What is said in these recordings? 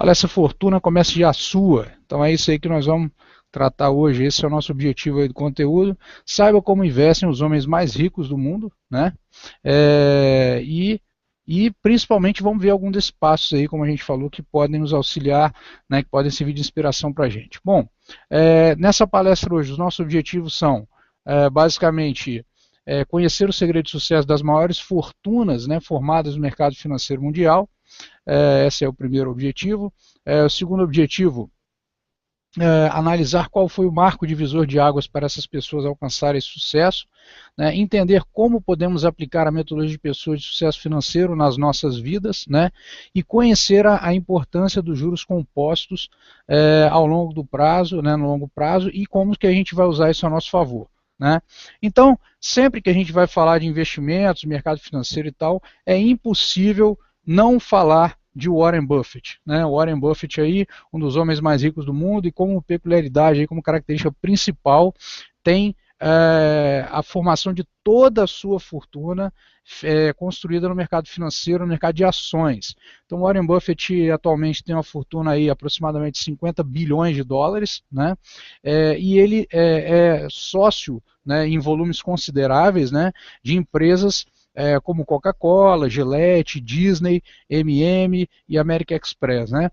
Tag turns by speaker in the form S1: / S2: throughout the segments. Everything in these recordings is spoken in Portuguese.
S1: Palestra Fortuna começa já a sua. Então é isso aí que nós vamos tratar hoje. Esse é o nosso objetivo aí do conteúdo. Saiba como investem os homens mais ricos do mundo, né? É, e principalmente vamos ver alguns desses passos aí, como a gente falou, que podem nos auxiliar, né, que podem servir de inspiração para a gente. Bom, nessa palestra hoje, os nossos objetivos são basicamente conhecer o segredo de sucesso das maiores fortunas, né, formadas no mercado financeiro mundial. Esse é o primeiro objetivo. O segundo objetivo, analisar qual foi o marco divisor de águas para essas pessoas alcançarem sucesso, né? Entender como podemos aplicar a metodologia de pessoas de sucesso financeiro nas nossas vidas, né? E conhecer a importância dos juros compostos ao longo do prazo, né? No longo prazo, e como que a gente vai usar isso a nosso favor. Né? Então, sempre que a gente vai falar de investimentos, mercado financeiro e tal, é impossível não falar de Warren Buffett, né? Warren Buffett aí, um dos homens mais ricos do mundo, e como peculiaridade, aí, como característica principal, tem a formação de toda a sua fortuna construída no mercado financeiro, no mercado de ações. Então, Warren Buffett atualmente tem uma fortuna aí aproximadamente 50 bilhões de dólares, né? E ele é sócio, né, em volumes consideráveis, né, de empresas como Coca-Cola, Gillette, Disney, MM e American Express, né?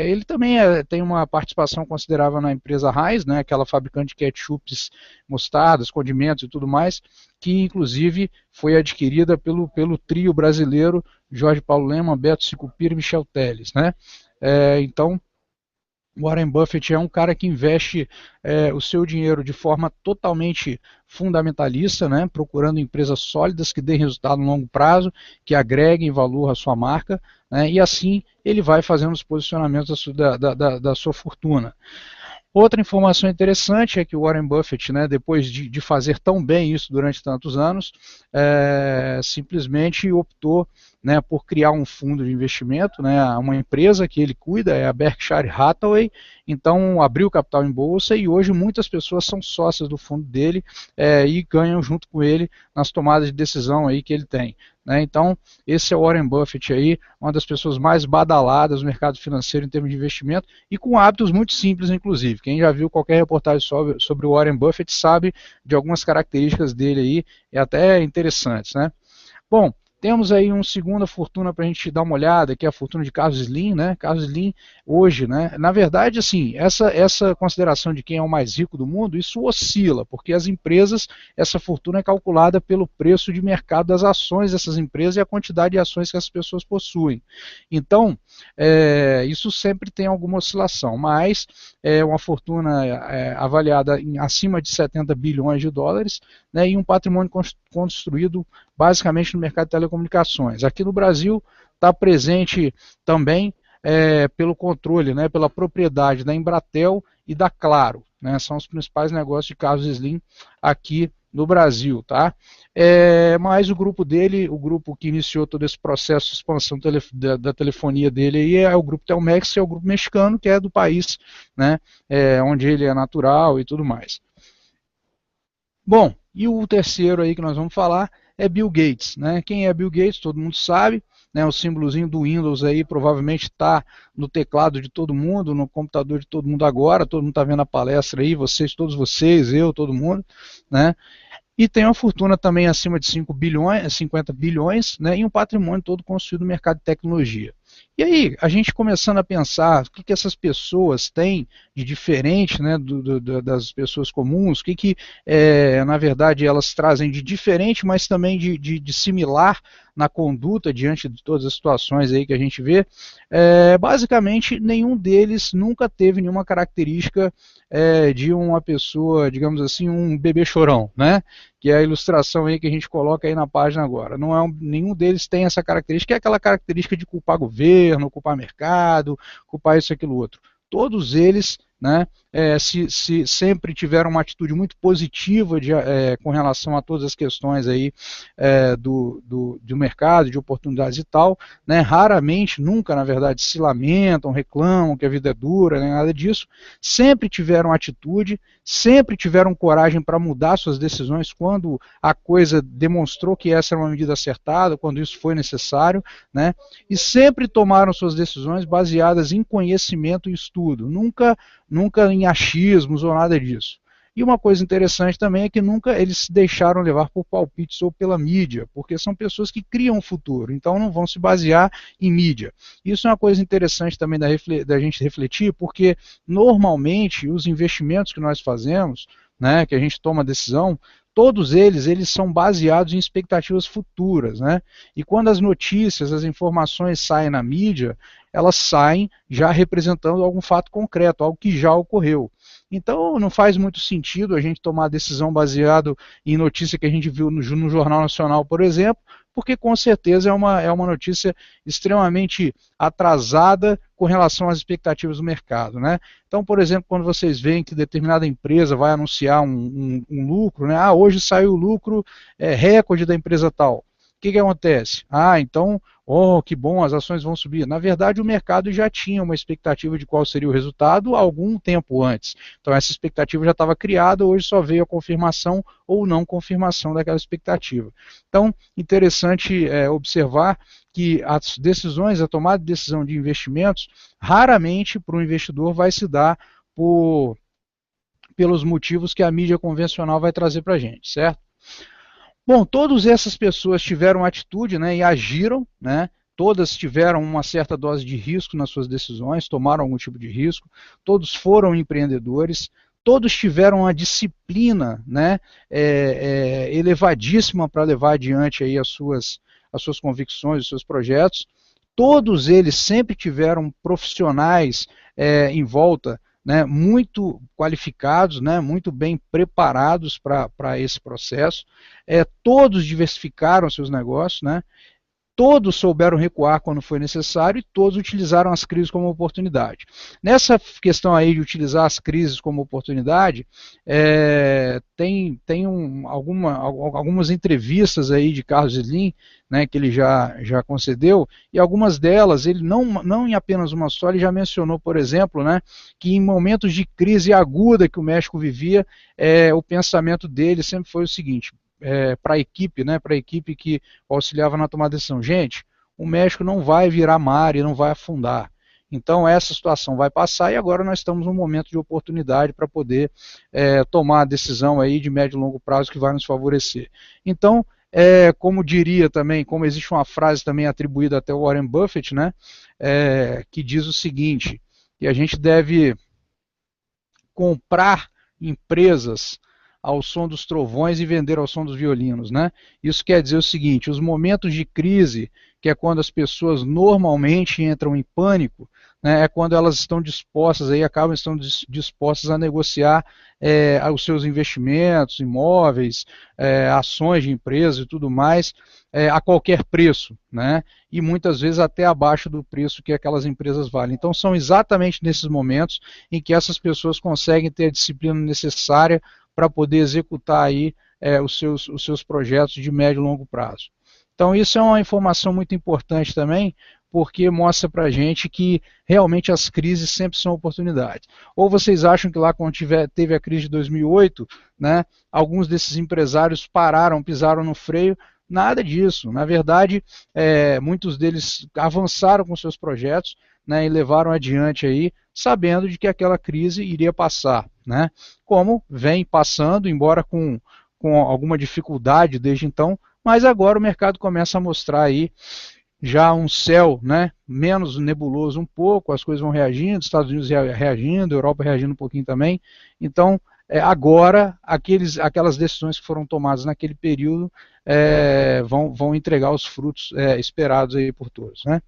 S1: Ele também tem uma participação considerável na empresa Heinz, né, aquela fabricante de ketchups, mostardas, condimentos e tudo mais, que inclusive foi adquirida pelo trio brasileiro Jorge Paulo Lemann, Beto Sicupira e Michel Teles, né? Então, Warren Buffett é um cara que investe o seu dinheiro de forma totalmente fundamentalista, né, procurando empresas sólidas que dêem resultado no longo prazo, que agreguem valor à sua marca, né, e assim ele vai fazendo os posicionamentos da sua fortuna. Outra informação interessante é que o Warren Buffett, né, depois de fazer tão bem isso durante tantos anos, simplesmente optou, né, por criar um fundo de investimento, né, uma empresa que ele cuida, é a Berkshire Hathaway, então abriu capital em bolsa e hoje muitas pessoas são sócias do fundo dele e ganham junto com ele nas tomadas de decisão aí que ele tem. Né? Então, esse é o Warren Buffett aí, uma das pessoas mais badaladas no mercado financeiro em termos de investimento e com hábitos muito simples, inclusive. Quem já viu qualquer reportagem sobre o Warren Buffett sabe de algumas características dele aí, até interessantes, né? Bom, temos aí uma segunda fortuna para a gente dar uma olhada, que é a fortuna de Carlos Slim, né? Carlos Slim hoje, né? Na verdade, assim, essa consideração de quem é o mais rico do mundo, isso oscila, porque as empresas, essa fortuna é calculada pelo preço de mercado das ações dessas empresas e a quantidade de ações que as pessoas possuem. Então, isso sempre tem alguma oscilação, mas é uma fortuna avaliada em acima de 70 bilhões de dólares, né? E um patrimônio construído basicamente no mercado de telecomunicações. Aqui no Brasil está presente também pelo controle, né, pela propriedade da Embratel e da Claro, né, são os principais negócios de Carlos Slim aqui no Brasil, tá? Mas o grupo dele, o grupo que iniciou todo esse processo de expansão da telefonia dele aí é o grupo Telmex, que é o grupo mexicano, que é do país, né, onde ele é natural e tudo mais. Bom, e o terceiro aí que nós vamos falar é Bill Gates, né? Quem é Bill Gates? Todo mundo sabe, né? O símbolozinho do Windows aí provavelmente está no teclado de todo mundo, no computador de todo mundo agora, todo mundo está vendo a palestra aí, vocês, todos vocês, eu, todo mundo, né? E tem uma fortuna também acima de 5 bilhões, 50 bilhões, né, e um patrimônio todo construído no mercado de tecnologia. E aí, a gente começando a pensar o que essas pessoas têm de diferente, né, das pessoas comuns, o que na verdade, elas trazem de diferente, mas também de similar na conduta diante de todas as situações aí que a gente vê, basicamente, nenhum deles nunca teve nenhuma característica de uma pessoa, digamos assim, um bebê chorão, né? Que é a ilustração aí que a gente coloca aí na página agora. Não é nenhum deles tem essa característica, que é aquela característica de culpar governo, culpar mercado, culpar isso, aquilo, outro. Todos eles né? Se sempre tiveram uma atitude muito positiva com relação a todas as questões aí do mercado, de oportunidades e tal, né? Raramente, nunca, na verdade, se lamentam, reclamam que a vida é dura, nem nada disso. Sempre tiveram atitude, sempre tiveram coragem para mudar suas decisões quando a coisa demonstrou que essa era uma medida acertada, quando isso foi necessário, né? E sempre tomaram suas decisões baseadas em conhecimento e estudo, nunca em achismos ou nada disso. E uma coisa interessante também é que nunca eles se deixaram levar por palpites ou pela mídia, porque são pessoas que criam o futuro, então não vão se basear em mídia. Isso é uma coisa interessante também da gente refletir, porque normalmente os investimentos que nós fazemos, né, que a gente toma decisão, todos eles são baseados em expectativas futuras, né? E quando as notícias, as informações saem na mídia, elas saem já representando algum fato concreto, algo que já ocorreu. Então não faz muito sentido a gente tomar decisão baseado em notícia que a gente viu no Jornal Nacional, por exemplo, porque com certeza é uma notícia extremamente atrasada com relação às expectativas do mercado, né? Então, por exemplo, quando vocês veem que determinada empresa vai anunciar um lucro, né? Ah, hoje saiu o lucro recorde da empresa tal. O que acontece? Ah, então, oh, que bom, as ações vão subir. Na verdade, o mercado já tinha uma expectativa de qual seria o resultado há algum tempo antes. Então, essa expectativa já estava criada, hoje só veio a confirmação ou não confirmação daquela expectativa. Então, interessante observar que as decisões, a tomada de decisão de investimentos, raramente para o investidor vai se dar pelos motivos que a mídia convencional vai trazer para a gente, certo? Bom, todas essas pessoas tiveram atitude, né, e agiram, né, todas tiveram uma certa dose de risco nas suas decisões, tomaram algum tipo de risco, todos foram empreendedores, todos tiveram uma disciplina, né, elevadíssima para levar adiante aí as suas convicções, os seus projetos. Todos eles sempre tiveram profissionais em volta, né, muito qualificados, né, muito bem preparados para esse processo. Todos diversificaram seus negócios, né, todos souberam recuar quando foi necessário e todos utilizaram as crises como oportunidade. Nessa questão aí de utilizar as crises como oportunidade, tem algumas entrevistas aí de Carlos Slim, né, que ele já concedeu, e algumas delas, ele não em apenas uma só, ele já mencionou, por exemplo, né, que em momentos de crise aguda que o México vivia, o pensamento dele sempre foi o seguinte, para a equipe, né, para a equipe que auxiliava na tomada de decisão. Gente, o México não vai virar mar e não vai afundar. Então essa situação vai passar e agora nós estamos num momento de oportunidade para poder tomar a decisão aí de médio e longo prazo que vai nos favorecer. Então, como diria também, como existe uma frase também atribuída até ao Warren Buffett, né, que diz o seguinte, que a gente deve comprar empresas ao som dos trovões e vender ao som dos violinos, né? Isso quer dizer o seguinte, os momentos de crise, que é quando as pessoas normalmente entram em pânico, né, é quando elas estão dispostas, acabam estando dispostas a negociar os seus investimentos, imóveis, ações de empresas e tudo mais, a qualquer preço, né? E muitas vezes até abaixo do preço que aquelas empresas valem. Então são exatamente nesses momentos em que essas pessoas conseguem ter a disciplina necessária para poder executar aí os seus projetos de médio e longo prazo. Então isso é uma informação muito importante também, porque mostra para a gente que realmente as crises sempre são oportunidades. Ou vocês acham que lá quando teve a crise de 2008, né, alguns desses empresários pararam, pisaram no freio? Nada disso. Na verdade, muitos deles avançaram com seus projetos, né, e levaram adiante aí, sabendo de que aquela crise iria passar, né? Como vem passando, embora com alguma dificuldade desde então, mas agora o mercado começa a mostrar aí já um céu, né, menos nebuloso um pouco, as coisas vão reagindo, Estados Unidos reagindo, Europa reagindo um pouquinho também. Então, agora, aquelas decisões que foram tomadas naquele período vão entregar os frutos esperados aí por todos, né?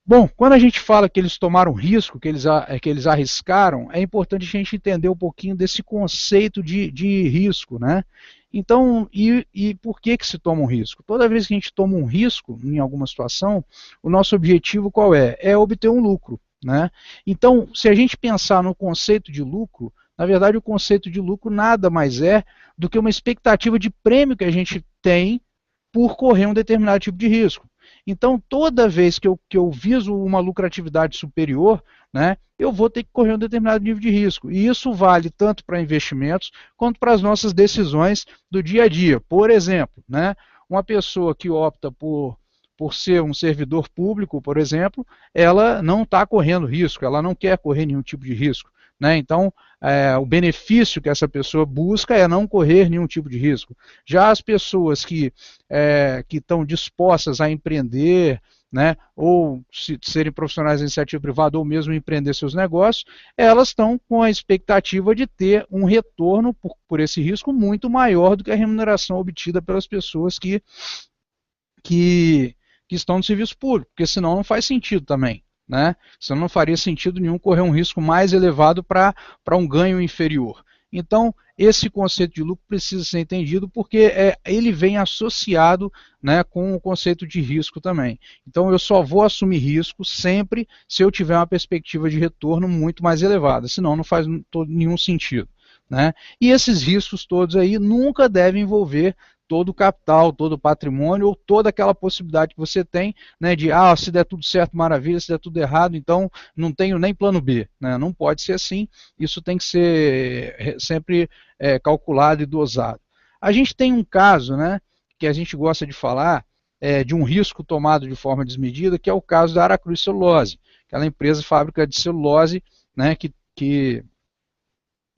S1: Bom, quando a gente fala que eles tomaram risco, que eles arriscaram, é importante a gente entender um pouquinho desse conceito de risco, né? Então, e por que se toma um risco? Toda vez que a gente toma um risco em alguma situação, o nosso objetivo qual é? É obter um lucro, né? Então, se a gente pensar no conceito de lucro, na verdade o conceito de lucro nada mais é do que uma expectativa de prêmio que a gente tem por correr um determinado tipo de risco. Então, toda vez que eu viso uma lucratividade superior, né, eu vou ter que correr um determinado nível de risco. E isso vale tanto para investimentos quanto para as nossas decisões do dia a dia. Por exemplo, né, uma pessoa que opta por ser um servidor público, por exemplo, ela não está correndo risco, ela não quer correr nenhum tipo de risco. Né? Então, o benefício que essa pessoa busca é não correr nenhum tipo de risco. Já as pessoas que estão dispostas a empreender, né, ou serem profissionais da iniciativa privada ou mesmo empreender seus negócios, elas estão com a expectativa de ter um retorno por esse risco muito maior do que a remuneração obtida pelas pessoas que estão no serviço público, porque senão não faz sentido também. Né? Senão não faria sentido nenhum correr um risco mais elevado para um ganho inferior. Então, esse conceito de lucro precisa ser entendido porque ele vem associado, né, com o conceito de risco também. Então, eu só vou assumir risco sempre se eu tiver uma perspectiva de retorno muito mais elevada, senão não faz nenhum sentido. Né? E esses riscos todos aí nunca devem envolver todo o capital, todo o patrimônio ou toda aquela possibilidade que você tem, né, de se der tudo certo, maravilha, se der tudo errado, então não tenho nem plano B. Né? Não pode ser assim, isso tem que ser sempre calculado e dosado. A gente tem um caso, né, que a gente gosta de falar de um risco tomado de forma desmedida, que é o caso da Aracruz Celulose, aquela empresa fábrica de celulose, né, que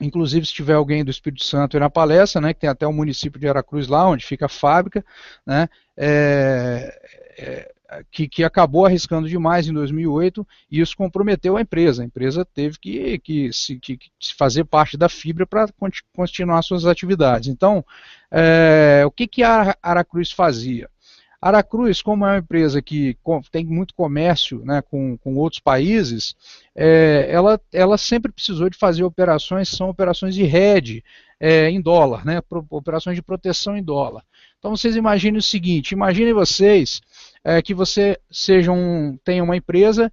S1: inclusive, se tiver alguém do Espírito Santo aí na palestra, né, que tem até o município de Aracruz lá, onde fica a fábrica, né, que acabou arriscando demais em 2008 e isso comprometeu a empresa. A empresa teve que fazer parte da fibra para continuar suas atividades. Então, o que a Aracruz fazia? Aracruz, como é uma empresa que tem muito comércio, né, com outros países, ela sempre precisou de fazer operações, são operações de hedge em dólar, né, operações de proteção em dólar. Então vocês imaginem o seguinte, imaginem vocês que você tenha uma empresa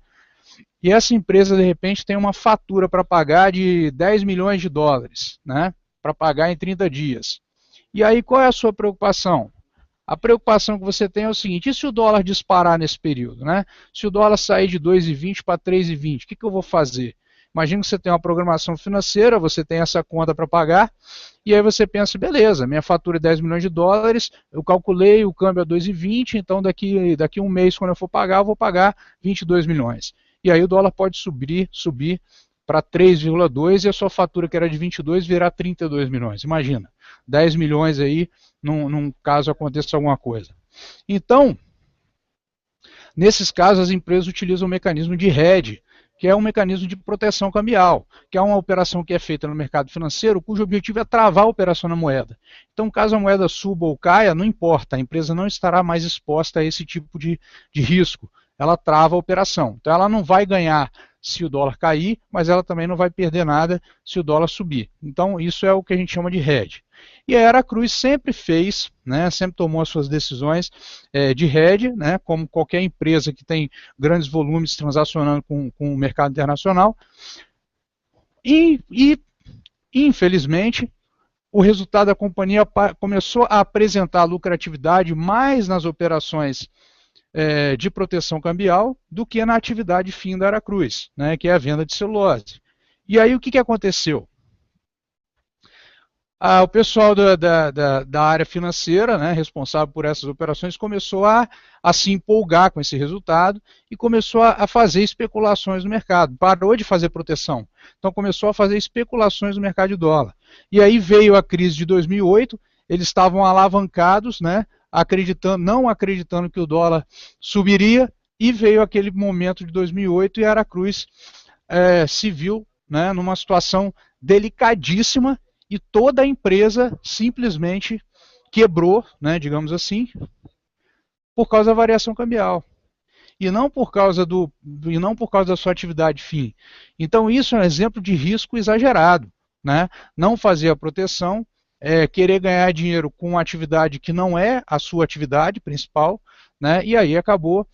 S1: e essa empresa de repente tem uma fatura para pagar de 10 milhões de dólares, né, para pagar em 30 dias. E aí qual é a sua preocupação? A preocupação que você tem é o seguinte, e se o dólar disparar nesse período? Né? Se o dólar sair de 2,20 para 3,20, o que eu vou fazer? Imagina que você tem uma programação financeira, você tem essa conta para pagar, e aí você pensa, beleza, minha fatura é 10 milhões de dólares, eu calculei o câmbio a 2,20, então daqui um mês, quando eu for pagar, eu vou pagar 22 milhões. E aí o dólar pode subir para 3,2 e a sua fatura que era de 22 virar 32 milhões. Imagina, 10 milhões aí num caso aconteça alguma coisa. Então, nesses casos as empresas utilizam o mecanismo de hedge, que é um mecanismo de proteção cambial, que é uma operação que é feita no mercado financeiro, cujo objetivo é travar a operação na moeda. Então, caso a moeda suba ou caia, não importa, a empresa não estará mais exposta a esse tipo de risco. Ela trava a operação. Então, ela não vai ganhar se o dólar cair, mas ela também não vai perder nada se o dólar subir. Então, isso é o que a gente chama de hedge. E a Aracruz sempre fez, né, sempre tomou as suas decisões de hedge, né, como qualquer empresa que tem grandes volumes transacionando com o mercado internacional. E infelizmente, o resultado da companhia começou a apresentar lucratividade mais nas operações de proteção cambial do que na atividade fim da Aracruz, né, que é a venda de celulose. E aí o que aconteceu? O pessoal da área financeira, né, responsável por essas operações, começou a se empolgar com esse resultado e começou a fazer especulações no mercado. Parou de fazer proteção. Então começou a fazer especulações no mercado de dólar. E aí veio a crise de 2008, eles estavam alavancados, né, não acreditando que o dólar subiria, e veio aquele momento de 2008 e a Aracruz se viu, né, numa situação delicadíssima, e toda a empresa simplesmente quebrou, né, digamos assim, por causa da variação cambial. E não por causa da sua atividade fim. Então isso é um exemplo de risco exagerado. Né? Não fazer a proteção, querer ganhar dinheiro com uma atividade que não é a sua atividade principal, né? E aí acabou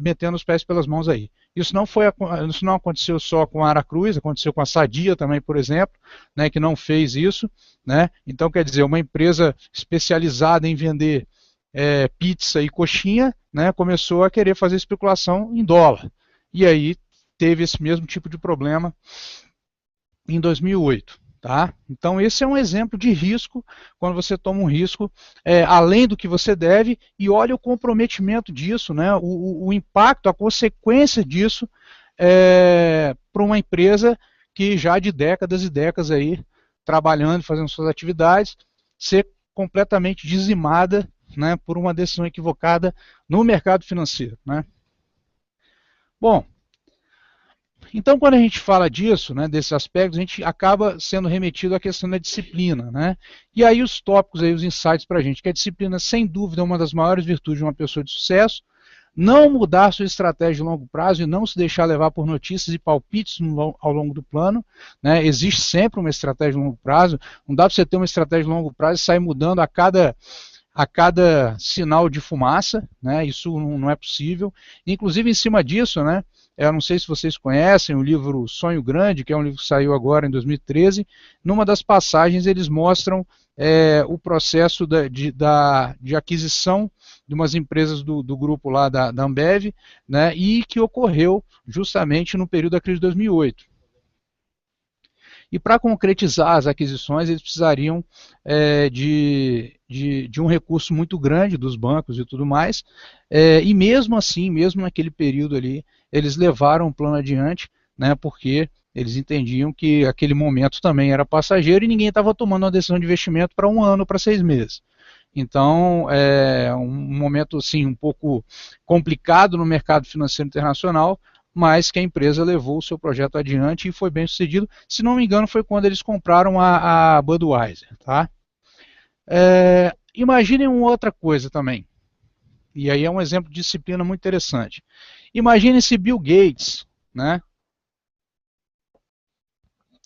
S1: metendo os pés pelas mãos aí. Isso não aconteceu só com a Aracruz, aconteceu com a Sadia também, por exemplo, né, que não fez isso, né? Então, quer dizer, uma empresa especializada em vender pizza e coxinha, né, começou a querer fazer especulação em dólar. E aí teve esse mesmo tipo de problema em 2008. Tá? Então, esse é um exemplo de risco, quando você toma um risco além do que você deve, e olha o comprometimento disso, né? O impacto, a consequência disso para uma empresa que já de décadas e décadas aí, trabalhando, fazendo suas atividades, ser completamente dizimada, né, por uma decisão equivocada no mercado financeiro. Né? Bom, então, quando a gente fala disso, né, desses aspectos, a gente acaba sendo remetido à questão da disciplina. Né? E aí os tópicos, aí, os insights para a gente, que a disciplina, sem dúvida, é uma das maiores virtudes de uma pessoa de sucesso. Não mudar sua estratégia de longo prazo e não se deixar levar por notícias e palpites ao longo do plano. Né? Existe sempre uma estratégia de longo prazo. Não dá para você ter uma estratégia de longo prazo e sair mudando a cada sinal de fumaça, né? Isso não é possível. Inclusive, em cima disso, né, eu não sei se vocês conhecem o livro Sonho Grande, que é um livro que saiu agora em 2013. Numa das passagens, eles mostram o processo de aquisição de umas empresas do grupo lá da Ambev, né, e que ocorreu justamente no período da crise de 2008. E para concretizar as aquisições, eles precisariam de um recurso muito grande dos bancos e tudo mais, e mesmo assim, mesmo naquele período ali, eles levaram o plano adiante, né, porque eles entendiam que aquele momento também era passageiro e ninguém estava tomando uma decisão de investimento para 1 ano, para 6 meses. Então, é um momento assim, um pouco complicado no mercado financeiro internacional, mas que a empresa levou o seu projeto adiante e foi bem sucedido. Se não me engano, foi quando eles compraram a Budweiser. Tá? Imaginem uma outra coisa também, e aí é um exemplo de disciplina muito interessante. Imagine se Bill Gates, né?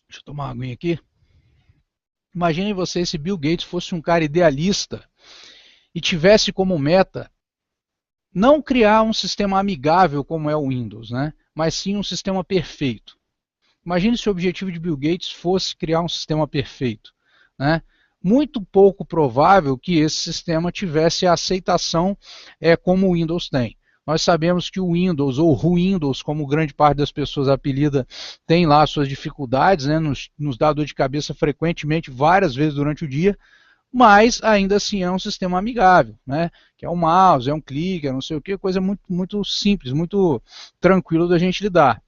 S1: Deixa eu tomar uma aguinha aqui. Imaginem vocês se Bill Gates fosse um cara idealista e tivesse como meta não criar um sistema amigável como é o Windows, né? Mas sim um sistema perfeito. Imagine se o objetivo de Bill Gates fosse criar um sistema perfeito. Né? Muito pouco provável que esse sistema tivesse a aceitação como o Windows tem. Nós sabemos que o Windows, ou Windows, como grande parte das pessoas apelida, tem lá suas dificuldades, né? nos dá dor de cabeça frequentemente, várias vezes durante o dia, mas ainda assim é um sistema amigável, né? Que é um mouse, é um clique, é não sei o que, coisa muito, muito simples, muito tranquilo da gente lidar.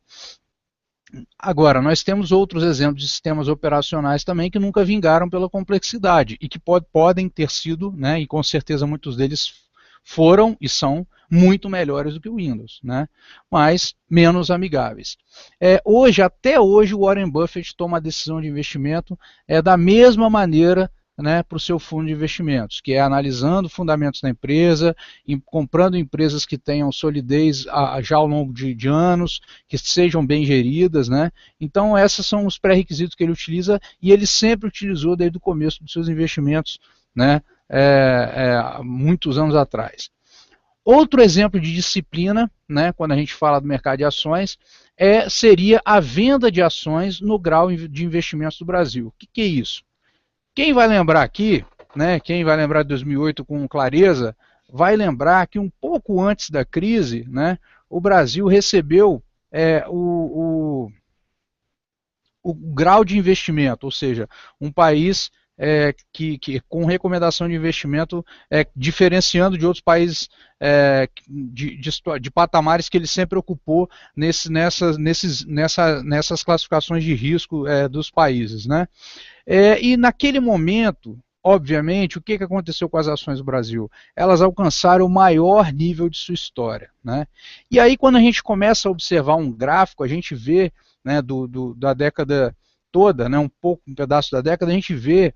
S1: Agora, nós temos outros exemplos de sistemas operacionais também que nunca vingaram pela complexidade e que podem ter sido, né, e com certeza muitos deles foram e são muito melhores do que o Windows, né, mas menos amigáveis. Até hoje, o Warren Buffett toma a decisão de investimento da mesma maneira, né, para o seu fundo de investimentos, que é analisando fundamentos da empresa, comprando empresas que tenham solidez já ao longo de anos, que sejam bem geridas, né? Então, esses são os pré-requisitos que ele utiliza e ele sempre utilizou desde o começo dos seus investimentos, né, muitos anos atrás. Outro exemplo de disciplina, né, quando a gente fala do mercado de ações, seria a venda de ações no grau de investimentos do Brasil. O que é isso? Quem vai lembrar aqui, né, quem vai lembrar de 2008 com clareza, vai lembrar que um pouco antes da crise, né, o Brasil recebeu o grau de investimento, ou seja, um país que com recomendação de investimento diferenciando de outros países de patamares que ele sempre ocupou nessas classificações de risco dos países, né? E naquele momento, obviamente, o que aconteceu com as ações do Brasil? Elas alcançaram o maior nível de sua história. Né? E aí, quando a gente começa a observar um gráfico, a gente vê, né, da década toda, né, um pedaço da década, a gente vê,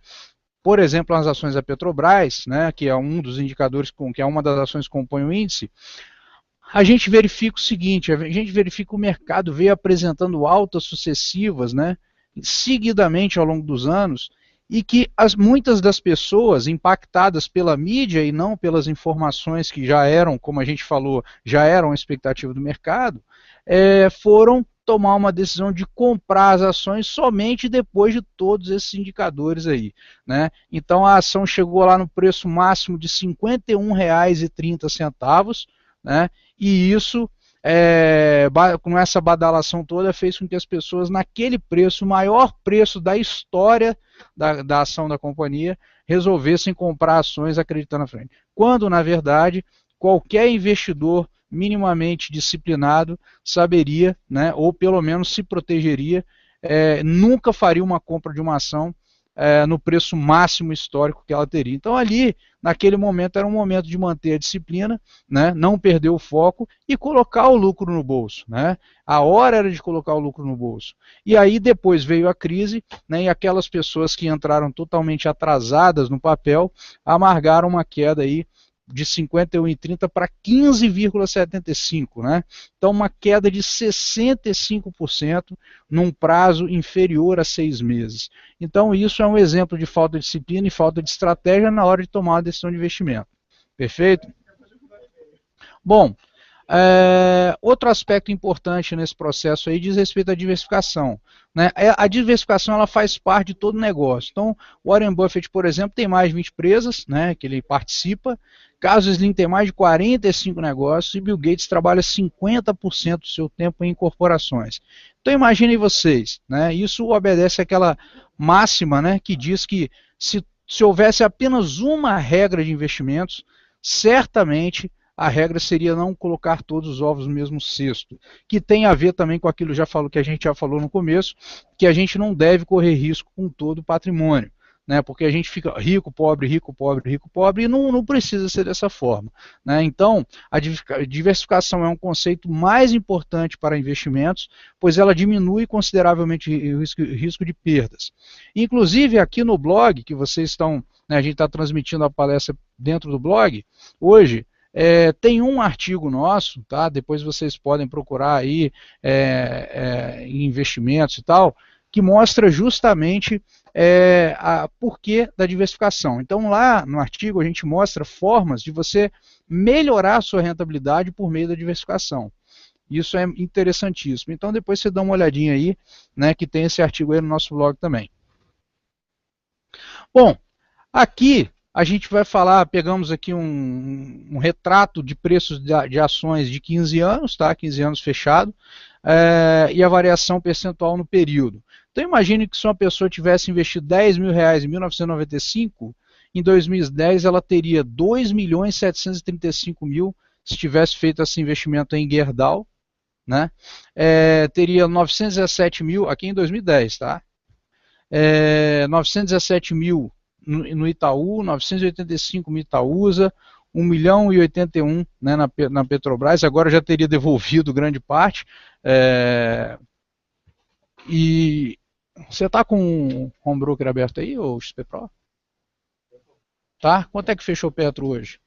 S1: por exemplo, as ações da Petrobras, né, que é um dos indicadores, que é uma das ações que compõe o índice, a gente verifica o seguinte, a gente verifica que o mercado veio apresentando altas sucessivas, né, seguidamente ao longo dos anos, e que muitas das pessoas impactadas pela mídia e não pelas informações que já eram, como a gente falou, já eram a expectativa do mercado, foram tomar uma decisão de comprar as ações somente depois de todos esses indicadores aí, né? Então a ação chegou lá no preço máximo de R$ 51,30, né? E isso, com essa badalação toda, fez com que as pessoas, naquele preço, o maior preço da história da ação da companhia, resolvessem comprar ações acreditando na frente. Quando, na verdade, qualquer investidor minimamente disciplinado saberia, né, ou pelo menos se protegeria, nunca faria uma compra de uma ação no preço máximo histórico que ela teria. Então ali, naquele momento, era um momento de manter a disciplina, né, não perder o foco e colocar o lucro no bolso, né? A hora era de colocar o lucro no bolso. E aí depois veio a crise, né, e aquelas pessoas que entraram totalmente atrasadas no papel amargaram uma queda aí de 51,30 para 15,75, né? Então uma queda de 65% num prazo inferior a 6 meses. Então isso é um exemplo de falta de disciplina e falta de estratégia na hora de tomar uma decisão de investimento. Perfeito? Bom, outro aspecto importante nesse processo aí diz respeito à diversificação, né? A diversificação ela faz parte de todo negócio. Então, Warren Buffett, por exemplo, tem mais de 20 empresas, né, que ele participa. Carlos Slim tem mais de 45 negócios e Bill Gates trabalha 50% do seu tempo em corporações. Então imaginem vocês, né, isso obedece àquela máxima, né, que diz que se houvesse apenas uma regra de investimentos, certamente a regra seria não colocar todos os ovos no mesmo cesto, que tem a ver também com aquilo que a gente já falou no começo, que a gente não deve correr risco com todo o patrimônio, né? Porque a gente fica rico, pobre, rico, pobre, rico, pobre, e não precisa ser dessa forma, né? Então, a diversificação é um conceito mais importante para investimentos, pois ela diminui consideravelmente o risco de perdas. Inclusive, aqui no blog, que vocês estão, né, a gente está transmitindo a palestra dentro do blog, hoje, tem um artigo nosso, tá? Depois vocês podem procurar aí em investimentos e tal, que mostra justamente a porquê da diversificação. Então lá no artigo a gente mostra formas de você melhorar a sua rentabilidade por meio da diversificação. Isso é interessantíssimo. Então depois você dá uma olhadinha aí, né, que tem esse artigo aí no nosso blog também. Bom, aqui a gente vai falar, pegamos aqui um retrato de preços de ações de 15 anos, tá? 15 anos fechado, e a variação percentual no período. Então imagine que se uma pessoa tivesse investido R$10 mil em 1995, em 2010 ela teria 2.735.000 se tivesse feito esse investimento em Gerdau, né? Teria 917 mil aqui em 2010, tá? 917 mil no Itaú, 985 mil Itaúsa, 1 milhão e 81, né, na Petrobras, agora já teria devolvido grande parte. E você está com o home broker aberto aí, ou XP Pro? Tá? Quanto é que fechou o Petro hoje?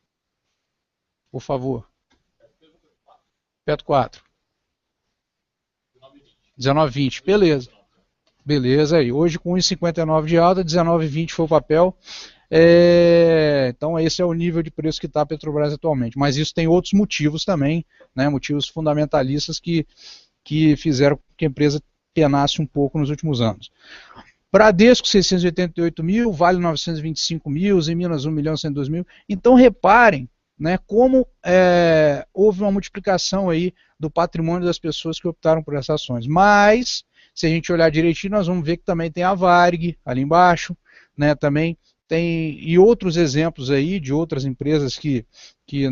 S1: Por favor. Petro 4. 19,20, beleza. Beleza aí. Hoje com 1,59 de alta, 19,20 foi o papel. Então esse é o nível de preço que está a Petrobras atualmente. Mas isso tem outros motivos também, né, motivos fundamentalistas que fizeram com que a empresa penasse um pouco nos últimos anos. Bradesco 688 mil, Vale 925 mil, Minas 1 milhão 102 mil. Então reparem, né, como houve uma multiplicação aí do patrimônio das pessoas que optaram por essas ações. Mas se a gente olhar direitinho, nós vamos ver que também tem a Varig ali embaixo, né, também tem, e outros exemplos aí de outras empresas que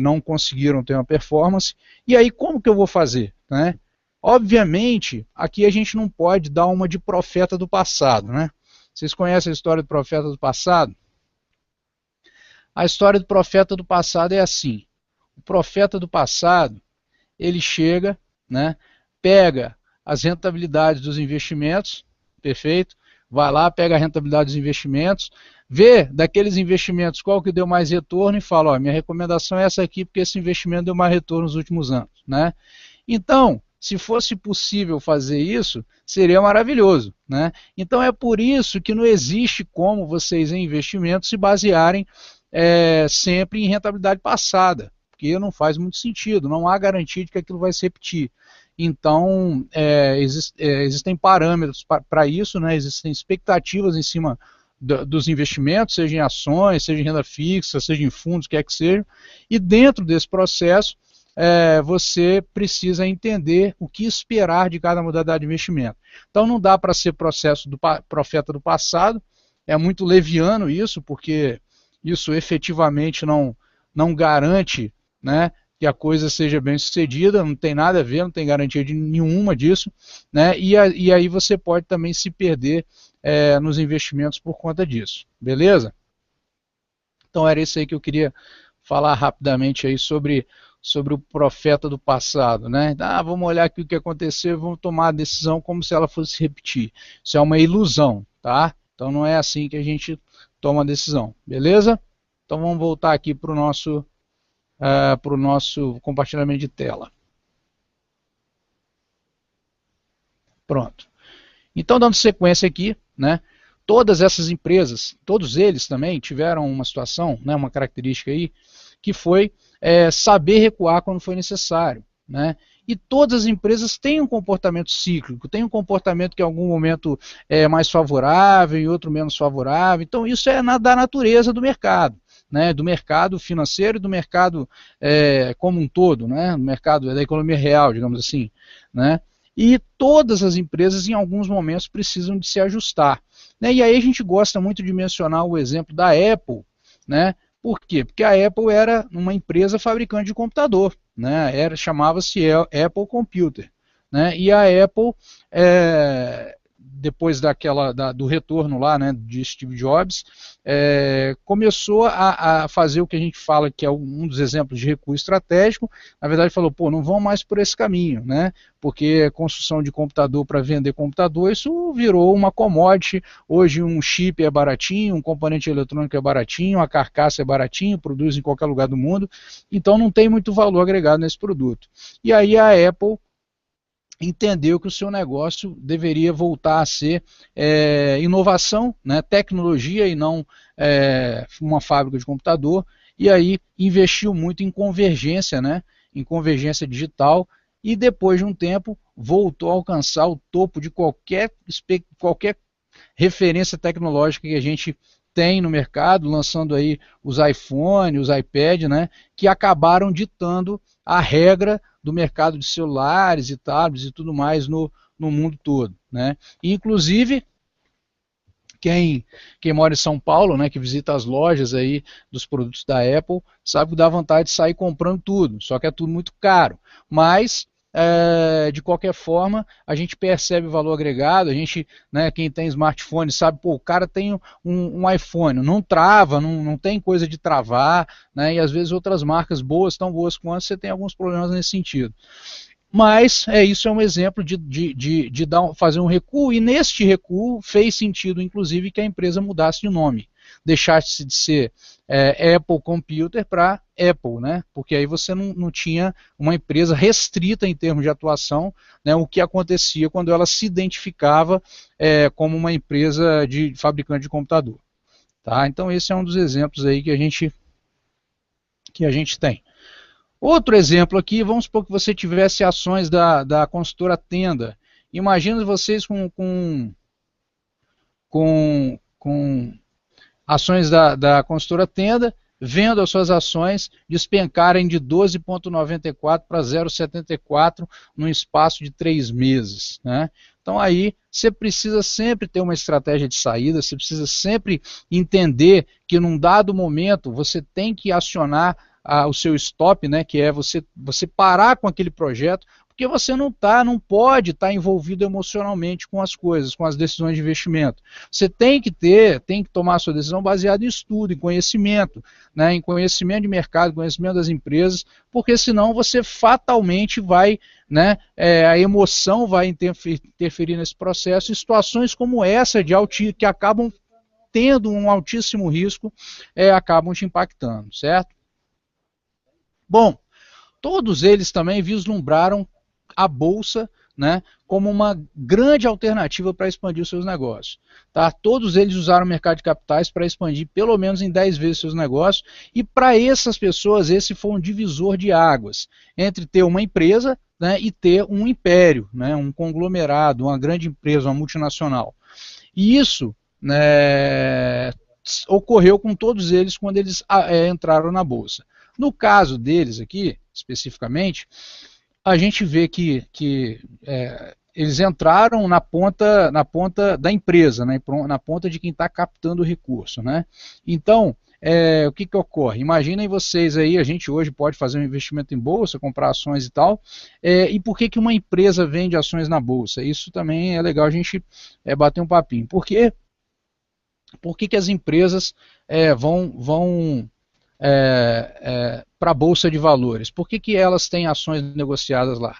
S1: não conseguiram ter uma performance. E aí como que eu vou fazer, né? Obviamente, aqui a gente não pode dar uma de profeta do passado, né? Vocês conhecem a história do profeta do passado? A história do profeta do passado é assim: o profeta do passado, ele chega, né, pega as rentabilidades dos investimentos, perfeito? Vai lá, pega a rentabilidade dos investimentos, vê daqueles investimentos qual que deu mais retorno e fala, ó, minha recomendação é essa aqui porque esse investimento deu mais retorno nos últimos anos, né? Então, se fosse possível fazer isso, seria maravilhoso, né? Então é por isso que não existe como vocês em investimentos se basearem sempre em rentabilidade passada, porque não faz muito sentido, não há garantia de que aquilo vai se repetir. Então, existem parâmetros para isso, né? Existem expectativas em cima dos investimentos, seja em ações, seja em renda fixa, seja em fundos, quer que seja, e dentro desse processo, você precisa entender o que esperar de cada modalidade de investimento. Então não dá para ser processo do profeta do passado, é muito leviano isso, porque isso efetivamente não garante, né, que a coisa seja bem sucedida, não tem nada a ver, não tem garantia nenhuma disso, né, e aí você pode também se perder nos investimentos por conta disso, beleza? Então era isso aí que eu queria falar rapidamente aí sobre o profeta do passado, né? Vamos olhar aqui o que aconteceu, vamos tomar a decisão como se ela fosse repetir. Isso é uma ilusão, tá? Então não é assim que a gente toma a decisão, beleza? Então vamos voltar aqui para o nosso compartilhamento de tela. Pronto. Então, dando sequência aqui, né? Todas essas empresas, todos eles também tiveram uma situação, né, uma característica aí, que foi saber recuar quando foi necessário, né? E todas as empresas têm um comportamento cíclico, têm um comportamento que em algum momento é mais favorável, em outro menos favorável. Então isso é da natureza do mercado, né? Do mercado financeiro e do mercado como um todo, né? Do mercado da economia real, digamos assim, né? E todas as empresas em alguns momentos precisam de se ajustar, né? E aí a gente gosta muito de mencionar o exemplo da Apple, né? Por quê? Porque a Apple era uma empresa fabricante de computador, né? Chamava-se Apple Computer, né? E a Apple, depois do retorno lá, né, de Steve Jobs, começou a fazer o que a gente fala que é um dos exemplos de recuo estratégico. Na verdade falou, pô, não vão mais por esse caminho, né? Porque construção de computador para vender computador, isso virou uma commodity. Hoje um chip é baratinho, um componente eletrônico é baratinho, a carcaça é baratinho, produz em qualquer lugar do mundo, então não tem muito valor agregado nesse produto. E aí a Apple entendeu que o seu negócio deveria voltar a ser inovação, né, tecnologia e não uma fábrica de computador, e aí investiu muito em convergência, né, em convergência digital, e depois de um tempo voltou a alcançar o topo de qualquer referência tecnológica que a gente tem no mercado, lançando aí os iPhone, os iPad, né, que acabaram ditando a regra do mercado de celulares e tablets e tudo mais no mundo todo, né? E, inclusive, quem mora em São Paulo, né, que visita as lojas aí dos produtos da Apple, sabe que dá vontade de sair comprando tudo, só que é tudo muito caro. Mas de qualquer forma, a gente percebe o valor agregado, a gente, né, quem tem smartphone sabe, pô, o cara tem um iPhone, não trava, não tem coisa de travar, né, e às vezes outras marcas boas, tão boas quanto, você tem alguns problemas nesse sentido. Mas isso é um exemplo de fazer um recuo, e neste recuo fez sentido, inclusive, que a empresa mudasse de nome, deixasse de ser Apple Computer para Apple, né? Porque aí você não tinha uma empresa restrita em termos de atuação, né? O que acontecia quando ela se identificava como uma empresa de fabricante de computador. Tá? Então esse é um dos exemplos aí que a gente tem. Outro exemplo aqui, vamos supor que você tivesse ações da consultora Tenda. Imagina vocês com ações da consultora Tenda, vendo as suas ações despencarem de 12,94 para 0,74 num espaço de 3 meses, né? Então aí você precisa sempre ter uma estratégia de saída, você precisa sempre entender que num dado momento você tem que acionar o seu stop, né, que é você parar com aquele projeto, porque você não pode estar envolvido emocionalmente com as coisas, com as decisões de investimento. Você tem que tomar a sua decisão baseada em estudo, em conhecimento, né, em conhecimento de mercado, conhecimento das empresas, porque senão você fatalmente vai, né, a emoção vai interferir nesse processo, e situações como essa que acabam tendo um altíssimo risco, acabam te impactando, certo? Bom, todos eles também vislumbraram a Bolsa, né, como uma grande alternativa para expandir os seus negócios. Tá? Todos eles usaram o mercado de capitais para expandir pelo menos em 10 vezes seus negócios, e para essas pessoas esse foi um divisor de águas entre ter uma empresa, né, e ter um império, né, um conglomerado, uma grande empresa, uma multinacional. E isso, né, ocorreu com todos eles quando eles entraram na Bolsa. No caso deles aqui, especificamente, a gente vê que eles entraram na ponta da empresa, né, na ponta de quem está captando o recurso. Né? Então, o que ocorre? Imaginem vocês aí, a gente hoje pode fazer um investimento em bolsa, comprar ações e tal, e por que uma empresa vende ações na bolsa? Isso também é legal a gente bater um papinho. Por que as empresas vão para a Bolsa de Valores? Por que elas têm ações negociadas lá?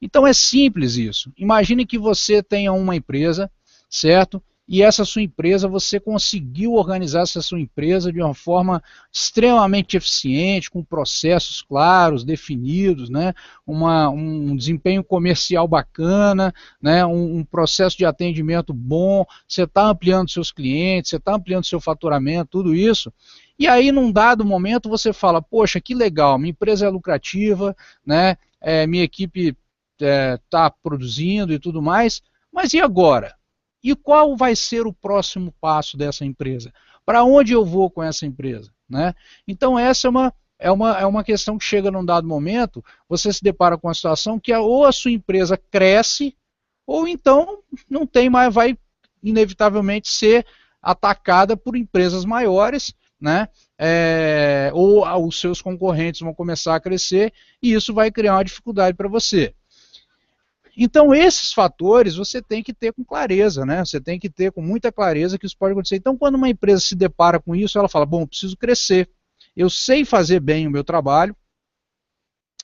S1: Então é simples isso. Imagine que você tenha uma empresa, certo? E essa sua empresa, você conseguiu organizar essa sua empresa de uma forma extremamente eficiente, com processos claros, definidos, né? Um desempenho comercial bacana, né? Um processo de atendimento bom, você está ampliando seus clientes, você está ampliando seu faturamento, tudo isso. E aí, num dado momento, você fala, poxa, que legal, minha empresa é lucrativa, né? Minha equipe está produzindo e tudo mais, mas e agora? E qual vai ser o próximo passo dessa empresa? Para onde eu vou com essa empresa? Né? Então essa é uma questão que chega num dado momento, você se depara com a situação que ou a sua empresa cresce, ou então não tem mais, vai inevitavelmente ser atacada por empresas maiores, né? Ou os seus concorrentes vão começar a crescer, e isso vai criar uma dificuldade para você. Então, esses fatores você tem que ter com clareza, né? Você tem que ter com muita clareza que isso pode acontecer. Então, quando uma empresa se depara com isso, ela fala, bom, eu preciso crescer, eu sei fazer bem o meu trabalho,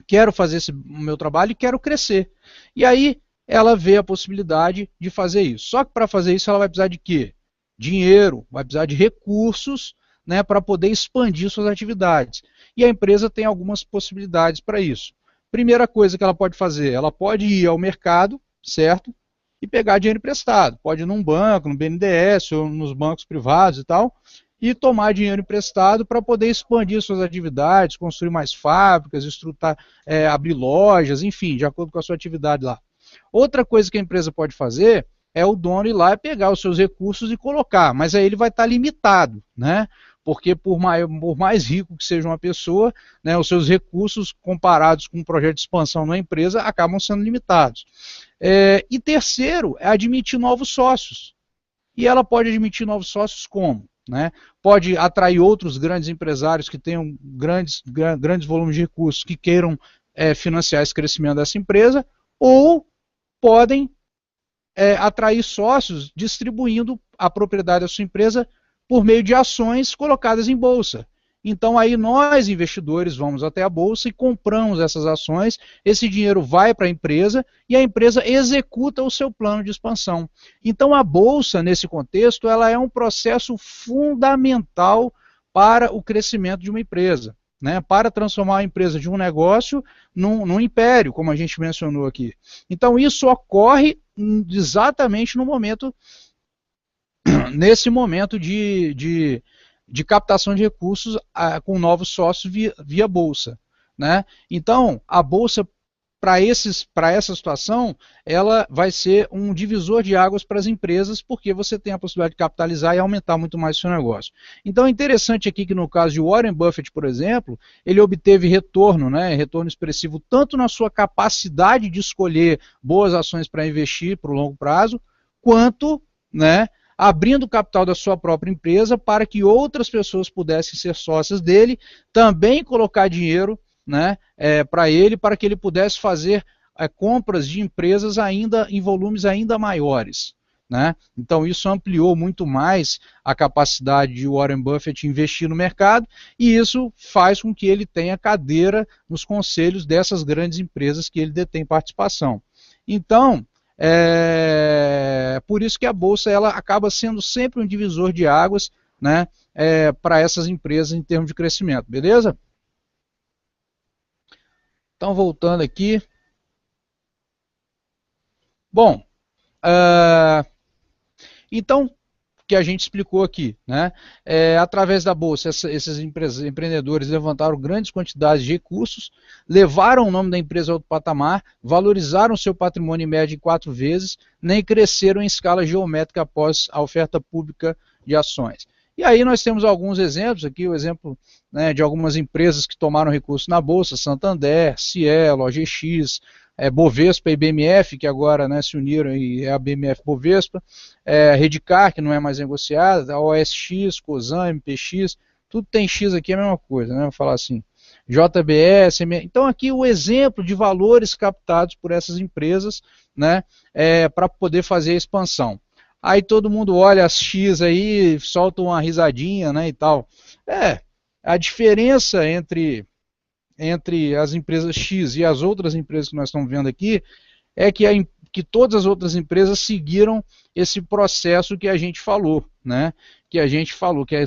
S1: quero fazer o meu trabalho e quero crescer. E aí, ela vê a possibilidade de fazer isso. Só que para fazer isso, ela vai precisar de quê? Dinheiro, vai precisar de recursos, né, para poder expandir suas atividades. E a empresa tem algumas possibilidades para isso. Primeira coisa que ela pode fazer, ela pode ir ao mercado, certo? E pegar dinheiro emprestado. Pode ir num banco, no BNDES ou nos bancos privados e tal, e tomar dinheiro emprestado para poder expandir suas atividades, construir mais fábricas, abrir lojas, enfim, de acordo com a sua atividade lá. Outra coisa que a empresa pode fazer é o dono ir lá e pegar os seus recursos e colocar, mas aí ele vai estar limitado, né? Porque por mais rico que seja uma pessoa, né, os seus recursos comparados com um projeto de expansão na empresa acabam sendo limitados. E terceiro, é admitir novos sócios. E ela pode admitir novos sócios como? Né? Pode atrair outros grandes empresários que tenham grandes volumes de recursos que queiram financiar esse crescimento dessa empresa, ou podem atrair sócios distribuindo a propriedade da sua empresa por meio de ações colocadas em bolsa. Então aí nós, investidores, vamos até a bolsa e compramos essas ações, esse dinheiro vai para a empresa e a empresa executa o seu plano de expansão. Então a bolsa, nesse contexto, ela é um processo fundamental para o crescimento de uma empresa, né, para transformar a empresa de um negócio num império, como a gente mencionou aqui. Então isso ocorre exatamente no momento, nesse momento de captação de recursos com novos sócios via bolsa. Né? Então, a bolsa, para essa situação, ela vai ser um divisor de águas para as empresas, porque você tem a possibilidade de capitalizar e aumentar muito mais o seu negócio. Então, é interessante aqui que no caso de Warren Buffett, por exemplo, ele obteve retorno, né, retorno expressivo, tanto na sua capacidade de escolher boas ações para investir para o longo prazo, quanto, né, abrindo o capital da sua própria empresa para que outras pessoas pudessem ser sócias dele, também colocar dinheiro, né, para ele, para que ele pudesse fazer compras de empresas ainda em volumes ainda maiores. Né? Então isso ampliou muito mais a capacidade de Warren Buffett investir no mercado, e isso faz com que ele tenha cadeira nos conselhos dessas grandes empresas que ele detém participação. Então, por isso que a bolsa ela acaba sendo sempre um divisor de águas, né, para essas empresas em termos de crescimento, beleza? Então, voltando aqui. Bom, então, que a gente explicou aqui, né? Através da bolsa, esses empreendedores levantaram grandes quantidades de recursos, levaram o nome da empresa a outro patamar, valorizaram seu patrimônio em média em 4 vezes, né, e cresceram em escala geométrica após a oferta pública de ações. E aí nós temos alguns exemplos aqui, o exemplo, né, de algumas empresas que tomaram recurso na bolsa: Santander, Cielo, OGX, Bovespa e BMF, que agora, né, se uniram e é a BMF Bovespa, Redcar, que não é mais negociada, a OSX, Cosan, MPX, tudo tem X aqui, é a mesma coisa, né, vou falar assim, JBS, então aqui o exemplo de valores captados por essas empresas, né, para poder fazer a expansão. Aí todo mundo olha as X aí, solta uma risadinha, né, e tal. A diferença entre as empresas X e as outras empresas que nós estamos vendo aqui é que todas as outras empresas seguiram esse processo que a gente falou, né? Que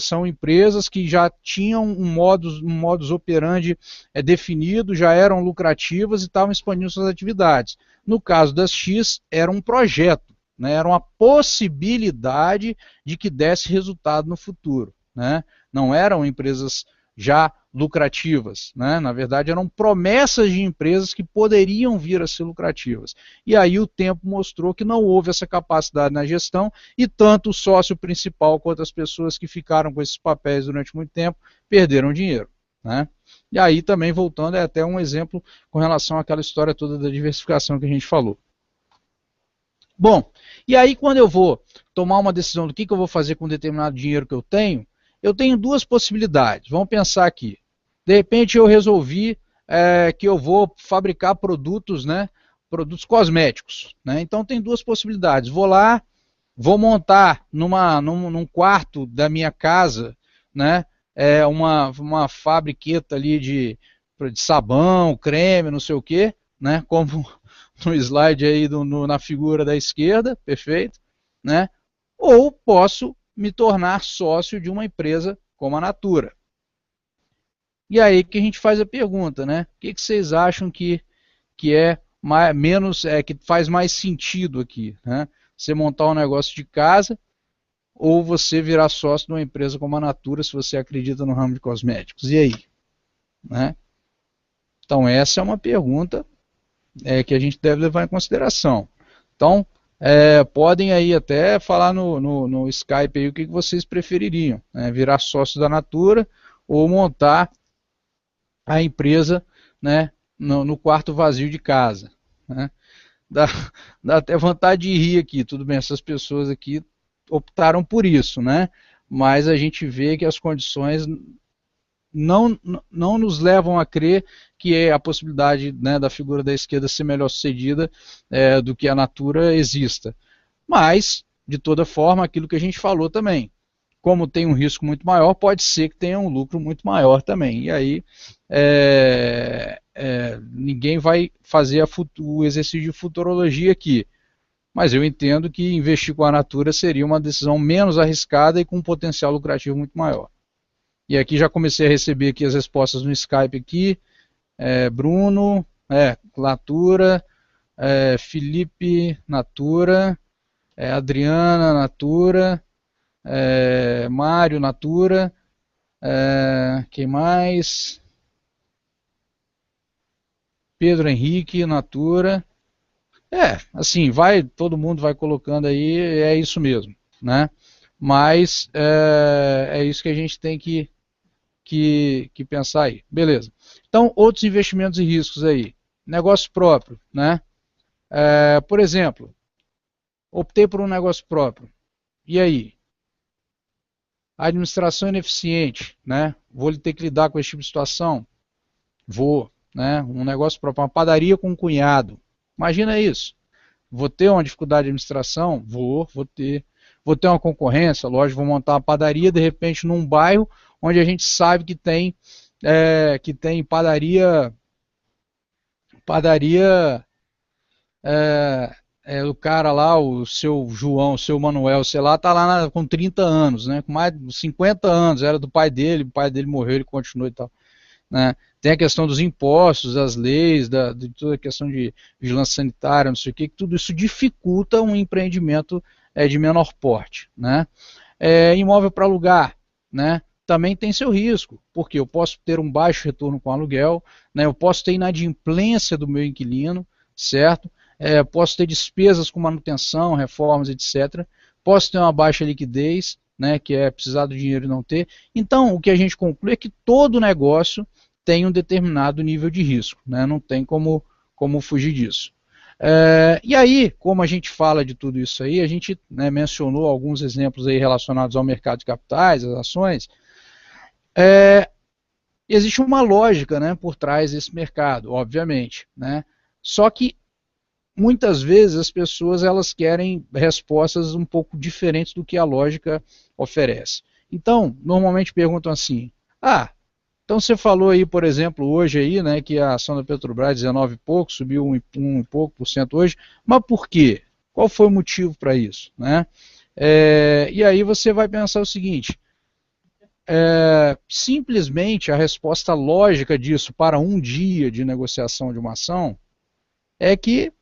S1: são empresas que já tinham um modus operandi definido, já eram lucrativas e estavam expandindo suas atividades. No caso das X, era um projeto, né? Era uma possibilidade de que desse resultado no futuro, né? Não eram empresas já lucrativas, né? Na verdade eram promessas de empresas que poderiam vir a ser lucrativas. E aí o tempo mostrou que não houve essa capacidade na gestão e tanto o sócio principal quanto as pessoas que ficaram com esses papéis durante muito tempo perderam dinheiro, né? E aí também voltando, é até um exemplo com relação àquela história toda da diversificação que a gente falou. Bom, e aí quando eu vou tomar uma decisão do que eu vou fazer com determinado dinheiro que eu tenho duas possibilidades. Vamos pensar aqui. De repente eu resolvi que eu vou fabricar produtos, né, produtos cosméticos, né? Então tem duas possibilidades. Vou lá, vou montar num quarto da minha casa, né, uma fabriqueta ali de sabão, creme, não sei o que, né, como no slide aí na figura da esquerda, perfeito, né? Ou posso me tornar sócio de uma empresa como a Natura. E aí que a gente faz a pergunta, né? O que vocês acham que é que faz mais sentido aqui, né? Você montar um negócio de casa ou você virar sócio de uma empresa como a Natura, se você acredita no ramo de cosméticos? E aí, né? Então essa é uma pergunta que a gente deve levar em consideração. Então, podem aí até falar no Skype aí o que vocês prefeririam, né? Virar sócio da Natura ou montar a empresa, né, no quarto vazio de casa, né? Dá até vontade de rir aqui, tudo bem, essas pessoas aqui optaram por isso, né? Mas a gente vê que as condições não nos levam a crer que a possibilidade, né, da figura da esquerda ser melhor sucedida do que a Natura exista. Mas, de toda forma, aquilo que a gente falou também, como tem um risco muito maior, pode ser que tenha um lucro muito maior também. E aí ninguém vai fazer o exercício de futurologia aqui. Mas eu entendo que investir com a Natura seria uma decisão menos arriscada e com um potencial lucrativo muito maior. E aqui já comecei a receber aqui as respostas no Skype aqui. Bruno, Natura, Felipe, Natura, Adriana, Natura, Mário, Natura, quem mais? Pedro Henrique, Natura. Assim, todo mundo vai colocando aí, é isso mesmo, né? Mas é isso que a gente tem que pensar aí. Beleza. Então, outros investimentos e riscos aí. Negócio próprio, né? Por exemplo, optei por um negócio próprio. E aí? A administração ineficiente, né? Vou ter que lidar com esse tipo de situação? Vou, né? Um negócio próprio, uma padaria com um cunhado. Imagina isso. Vou ter uma dificuldade de administração? Vou ter. Vou ter uma concorrência? Lógico, vou montar uma padaria, de repente, num bairro onde a gente sabe que tem padaria o cara lá, o seu João, o seu Manuel, sei lá, tá lá com 30 anos, né? Com mais de 50 anos, era do pai dele, o pai dele morreu, ele continuou e tal, né? Tem a questão dos impostos, das leis, de toda a questão de vigilância sanitária, não sei o que tudo isso dificulta um empreendimento de menor porte, né? Imóvel para alugar, né? Também tem seu risco, porque eu posso ter um baixo retorno com aluguel, né? Eu posso ter inadimplência do meu inquilino, certo? Posso ter despesas com manutenção, reformas, etc. Posso ter uma baixa liquidez, né? Que é precisar do dinheiro e não ter. Então, o que a gente conclui é que todo negócio tem um determinado nível de risco, né? Não tem como fugir disso. E aí, como a gente fala de tudo isso aí, a gente, né, mencionou alguns exemplos aí relacionados ao mercado de capitais, as ações. Existe uma lógica, né, por trás desse mercado, obviamente, né? Só que muitas vezes as pessoas elas querem respostas um pouco diferentes do que a lógica oferece. Então, normalmente perguntam assim: então você falou aí, por exemplo, hoje aí, né, que a ação da Petrobras 19 e pouco, subiu 1 e pouco por cento hoje, mas por quê? Qual foi o motivo para isso, né? E aí você vai pensar o seguinte: simplesmente a resposta lógica disso para um dia de negociação de uma ação é que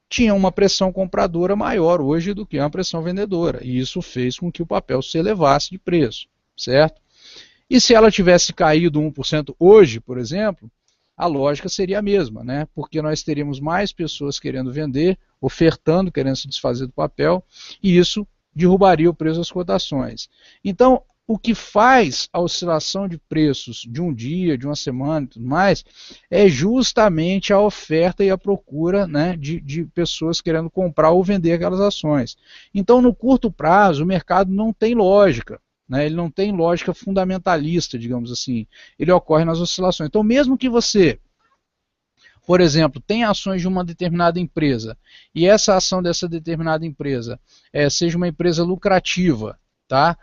S1: tinha uma pressão compradora maior hoje do que uma pressão vendedora, e isso fez com que o papel se elevasse de preço, certo? E se ela tivesse caído 1% hoje, por exemplo, a lógica seria a mesma, né? Porque nós teríamos mais pessoas querendo vender, ofertando, querendo se desfazer do papel, e isso derrubaria o preço das cotações. Então, o que faz a oscilação de preços de um dia, de uma semana e tudo mais, é justamente a oferta e a procura, né, de pessoas querendo comprar ou vender aquelas ações. Então, no curto prazo, o mercado não tem lógica. Né, ele não tem lógica fundamentalista, digamos assim. Ele ocorre nas oscilações. Então, mesmo que você, por exemplo, tenha ações de uma determinada empresa e essa ação dessa determinada empresa seja uma empresa lucrativa, tá?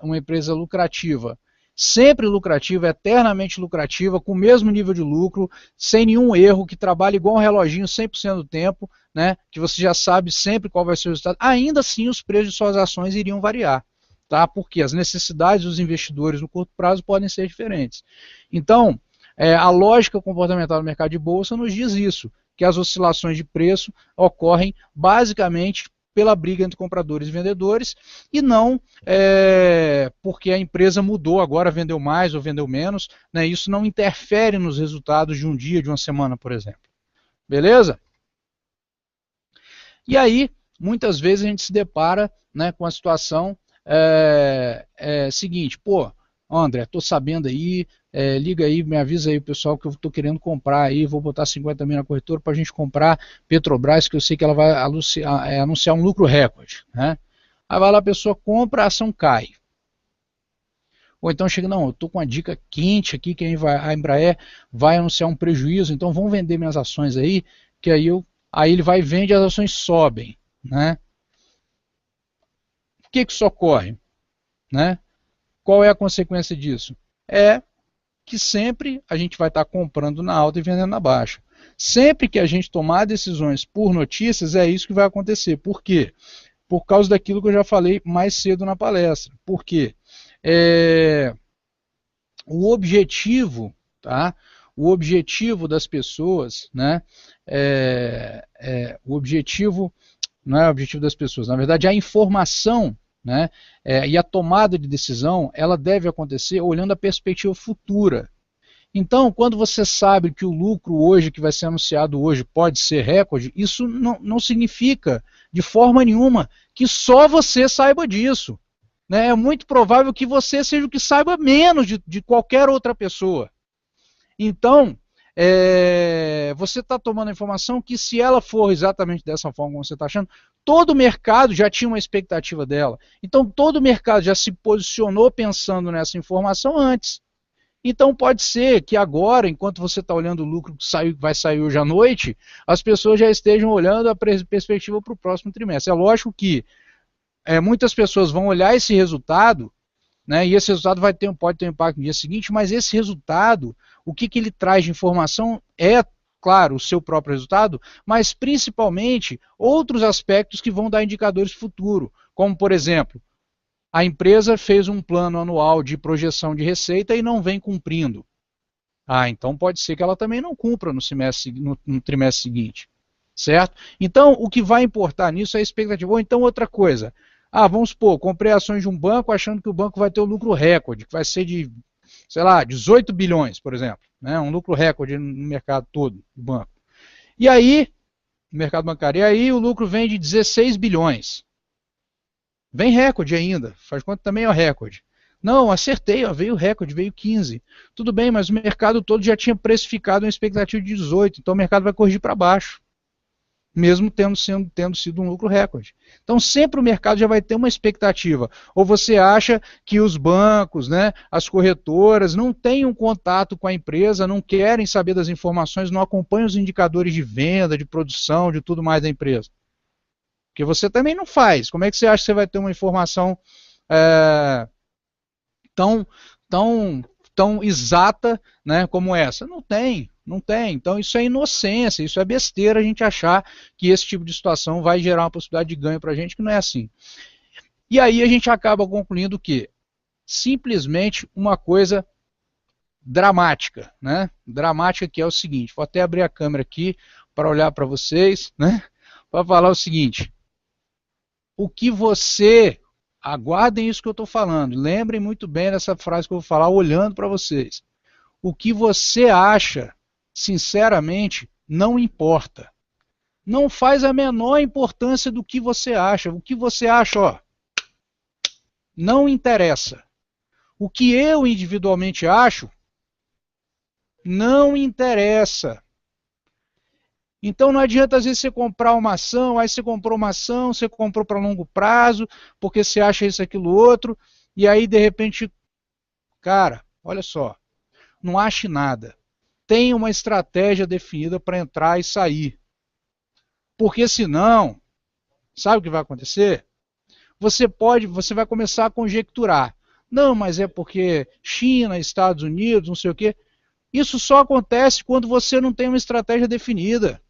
S1: Uma empresa lucrativa, sempre lucrativa, eternamente lucrativa, com o mesmo nível de lucro, sem nenhum erro, que trabalha igual um reloginho 100% do tempo, né, que você já sabe sempre qual vai ser o resultado, ainda assim os preços de suas ações iriam variar. Tá? Porque as necessidades dos investidores no curto prazo podem ser diferentes. Então, a lógica comportamental do mercado de bolsa nos diz isso, que as oscilações de preço ocorrem basicamente pela briga entre compradores e vendedores, e não porque a empresa mudou, agora vendeu mais ou vendeu menos, né? Isso não interfere nos resultados de um dia, de uma semana, por exemplo. Beleza? E aí, muitas vezes a gente se depara, né, com a situação seguinte: pô, André, tô sabendo aí, liga aí, me avisa aí o pessoal que eu tô querendo comprar aí, vou botar 50 mil na corretora para a gente comprar Petrobras, que eu sei que ela vai anunciar um lucro recorde, né? Aí vai lá, a pessoa compra, a ação cai. Ou então chega, não, eu tô com uma dica quente aqui, que a Embraer vai anunciar um prejuízo, então vão vender minhas ações aí, que aí ele vai e vende, as ações sobem, né? Por que isso ocorre? Né? Qual é a consequência disso? É que sempre a gente vai estar comprando na alta e vendendo na baixa. Sempre que a gente tomar decisões por notícias, é isso que vai acontecer. Por quê? Por causa daquilo que eu já falei mais cedo na palestra. Por quê? O objetivo, tá? O objetivo das pessoas, né? O objetivo não é o objetivo das pessoas, na verdade a informação, né, e a tomada de decisão, ela deve acontecer olhando a perspectiva futura. Então, quando você sabe que o lucro hoje, que vai ser anunciado hoje, pode ser recorde, isso não significa de forma nenhuma que só você saiba disso. Né? É muito provável que você seja o que saiba menos de qualquer outra pessoa. Então, você está tomando a informação que, se ela for exatamente dessa forma como você está achando, todo o mercado já tinha uma expectativa dela. Então, todo o mercado já se posicionou pensando nessa informação antes. Então, pode ser que agora, enquanto você está olhando o lucro que vai sair hoje à noite, as pessoas já estejam olhando a perspectiva para o próximo trimestre. É lógico que muitas pessoas vão olhar esse resultado, né, e esse resultado pode ter um impacto no dia seguinte, mas esse resultado, o que ele traz de informação é, claro, o seu próprio resultado, mas principalmente outros aspectos que vão dar indicadores futuro, como, por exemplo, a empresa fez um plano anual de projeção de receita e não vem cumprindo. Então pode ser que ela também não cumpra no trimestre seguinte, certo? Então, o que vai importar nisso é a expectativa. Ou então, outra coisa, Ah, vamos supor, comprei ações de um banco achando que o banco vai ter um lucro recorde, que vai ser de, sei lá, 18 bilhões, por exemplo, né? Um lucro recorde no mercado todo do banco. E aí, no mercado bancário, e aí o lucro vem de 16 bilhões. Vem recorde ainda, faz conta também é o recorde. Não, acertei, ó, veio recorde, veio 15. Tudo bem, mas o mercado todo já tinha precificado uma expectativa de 18, então o mercado vai corrigir para baixo, mesmo tendo sido um lucro recorde. Então sempre o mercado já vai ter uma expectativa. Ou você acha que os bancos, né, as corretoras não têm um contato com a empresa, não querem saber das informações, não acompanham os indicadores de venda, de produção, de tudo mais da empresa? Porque você também não faz. Como é que você acha que você vai ter uma informação é, tão, tão exata, né, como essa? Não tem, não tem. Então isso é inocência, isso é besteira a gente achar que esse tipo de situação vai gerar uma possibilidade de ganho para a gente, que não é assim. E aí a gente acaba concluindo que simplesmente uma coisa dramática, né? Dramática, que é o seguinte, vou até abrir a câmera aqui para olhar para vocês, né? Para falar o seguinte: o que você, aguardem isso que eu estou falando, lembrem muito bem dessa frase que eu vou falar olhando para vocês. O que você acha, sinceramente, não importa. Não faz a menor importância do que você acha. O que você acha, ó, não interessa. O que eu individualmente acho, não interessa. Então não adianta às vezes você comprar uma ação, aí você comprou uma ação, você comprou para longo prazo, porque você acha isso, aquilo, outro, e aí de repente, cara, olha só, não ache nada. Tenha uma estratégia definida para entrar e sair. Porque senão, sabe o que vai acontecer? Você vai começar a conjecturar. Não, mas é porque China, Estados Unidos, não sei o quê. Isso só acontece quando você não tem uma estratégia definida.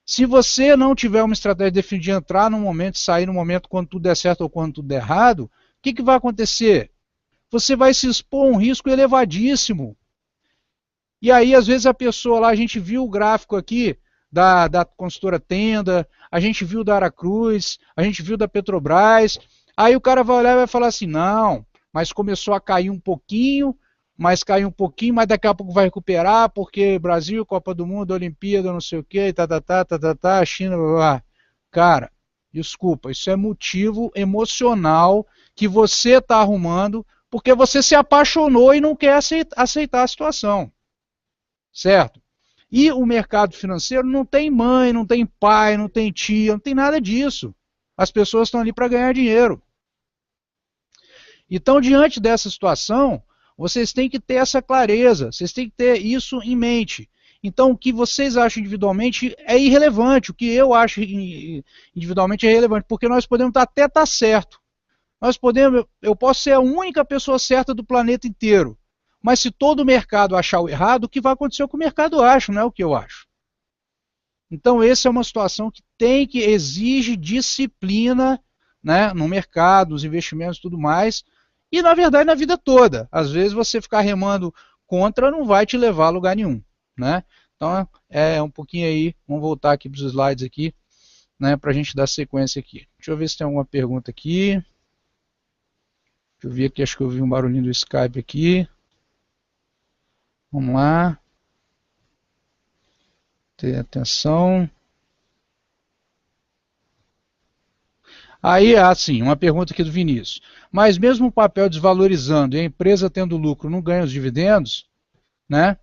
S1: Se você não tiver uma estratégia definida de entrar no momento, sair no momento, quando tudo der certo ou quando tudo der errado, o que vai acontecer? Você vai se expor a um risco elevadíssimo. E aí, às vezes, a pessoa lá, a gente viu o gráfico aqui da consultora Tenda, a gente viu da Aracruz, a gente viu da Petrobras, aí o cara vai olhar e vai falar assim, não, mas começou a cair um pouquinho, mas caiu um pouquinho, mas daqui a pouco vai recuperar, porque Brasil, Copa do Mundo, Olimpíada, não sei o que, China, blá, blá. Cara, desculpa, isso é motivo emocional que você está arrumando, porque você se apaixonou e não quer aceitar a situação. Certo? E o mercado financeiro não tem mãe, não tem pai, não tem tia, não tem nada disso. As pessoas estão ali para ganhar dinheiro. Então, diante dessa situação, vocês têm que ter essa clareza, vocês têm que ter isso em mente. Então, o que vocês acham individualmente é irrelevante, o que eu acho individualmente é relevante, porque nós podemos até estar certo. Eu posso ser a única pessoa certa do planeta inteiro. Mas se todo o mercado achar o errado, o que vai acontecer é o que o mercado acha, não é o que eu acho. Então, essa é uma situação que exige disciplina, né, no mercado, nos investimentos e tudo mais, e na verdade na vida toda. Às vezes você ficar remando contra não vai te levar a lugar nenhum, né? Então é um pouquinho aí, vamos voltar aqui para os slides aqui, né, para a gente dar sequência aqui. Deixa eu ver se tem alguma pergunta aqui. Deixa eu ver aqui, acho que eu vi um barulhinho do Skype aqui. Vamos lá. Ter atenção. Aí, assim, uma pergunta aqui do Vinícius. Mas mesmo o papel desvalorizando e a empresa tendo lucro não ganha os dividendos? Né?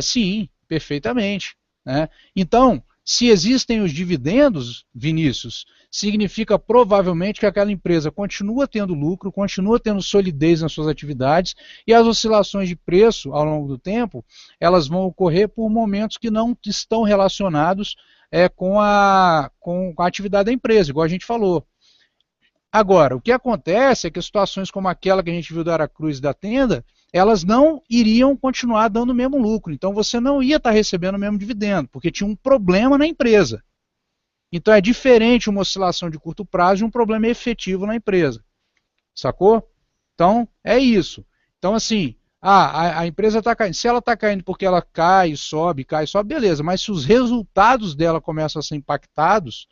S1: Sim, perfeitamente. Né? Então, se existem os dividendos, Vinícius, significa provavelmente que aquela empresa continua tendo lucro, continua tendo solidez nas suas atividades e as oscilações de preço ao longo do tempo, elas vão ocorrer por momentos que não estão relacionados com a atividade da empresa, igual a gente falou. Agora, o que acontece é que situações como aquela que a gente viu da Aracruz e da Tenda, elas não iriam continuar dando o mesmo lucro. Então você não ia estar recebendo o mesmo dividendo, porque tinha um problema na empresa. Então é diferente uma oscilação de curto prazo de um problema efetivo na empresa. Sacou? Então é isso. Então assim, a empresa está caindo. Se ela está caindo porque ela cai, sobe, beleza. Mas se os resultados dela começam a ser impactados,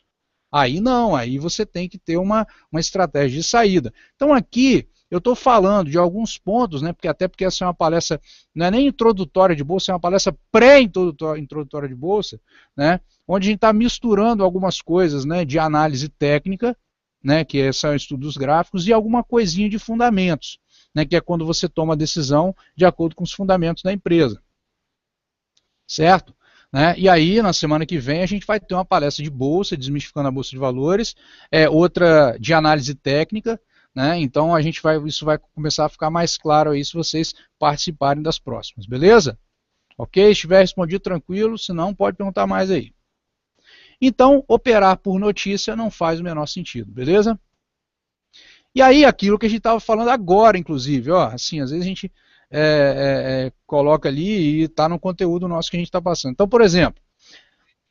S1: Aí não, aí você tem que ter uma estratégia de saída. Então aqui eu estou falando de alguns pontos, né, porque essa é uma palestra, não é nem introdutória de bolsa, é uma palestra pré-introdutória de bolsa, né, onde a gente está misturando algumas coisas, né, de análise técnica, né, que são estudos gráficos, e alguma coisinha de fundamentos, né, que é quando você toma a decisão de acordo com os fundamentos da empresa. Certo? Né? E aí, na semana que vem, a gente vai ter uma palestra de bolsa, desmistificando a bolsa de valores, outra de análise técnica, né? Então isso vai começar a ficar mais claro aí se vocês participarem das próximas, beleza? Ok? Se estiver respondido, tranquilo, se não, pode perguntar mais aí. Então, operar por notícia não faz o menor sentido, beleza? E aí, aquilo que a gente estava falando agora, inclusive, ó, assim, às vezes a gente coloca ali e está no conteúdo nosso que a gente está passando. Então, por exemplo,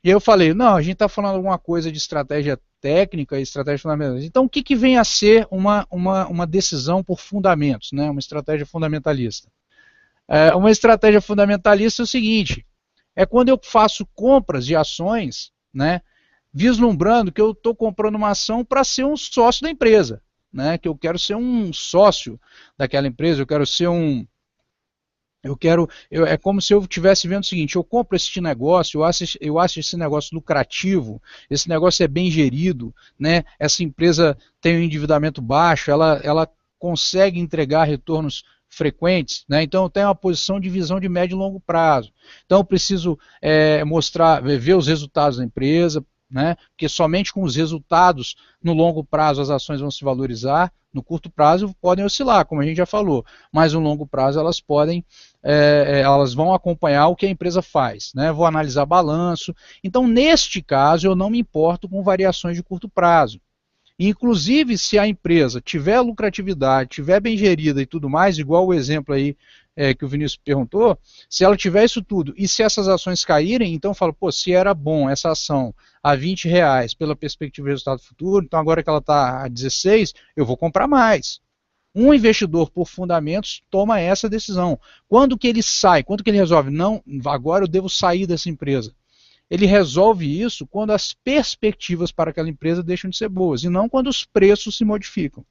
S1: eu falei, não, a gente está falando alguma coisa de estratégia técnica e estratégia fundamental. Então, o que vem a ser uma decisão por fundamentos, né? Uma estratégia fundamentalista? Uma estratégia fundamentalista é o seguinte, é quando eu faço compras de ações, né, vislumbrando que eu estou comprando uma ação para ser um sócio da empresa, né, que eu quero ser um sócio daquela empresa, eu quero ser é como se eu estivesse vendo o seguinte, eu compro esse negócio, eu acho esse negócio lucrativo, esse negócio é bem gerido, né, essa empresa tem um endividamento baixo, ela consegue entregar retornos frequentes, né, então eu tenho uma posição de visão de médio e longo prazo, então eu preciso ver os resultados da empresa, né, porque somente com os resultados no longo prazo as ações vão se valorizar, no curto prazo podem oscilar, como a gente já falou, mas no longo prazo elas podem, elas vão acompanhar o que a empresa faz, né? Vou analisar balanço, então neste caso eu não me importo com variações de curto prazo. Inclusive, se a empresa tiver lucratividade, tiver bem gerida e tudo mais, igual o exemplo aí que o Vinícius perguntou, se ela tiver isso tudo e se essas ações caírem, então eu falo, pô, se era bom essa ação a R$ 20 pela perspectiva de resultado futuro, então agora que ela está a 16, eu vou comprar mais. Um investidor por fundamentos toma essa decisão. Quando que ele sai? Quando que ele resolve? Não, agora eu devo sair dessa empresa. Ele resolve isso quando as perspectivas para aquela empresa deixam de ser boas, e não quando os preços se modificam.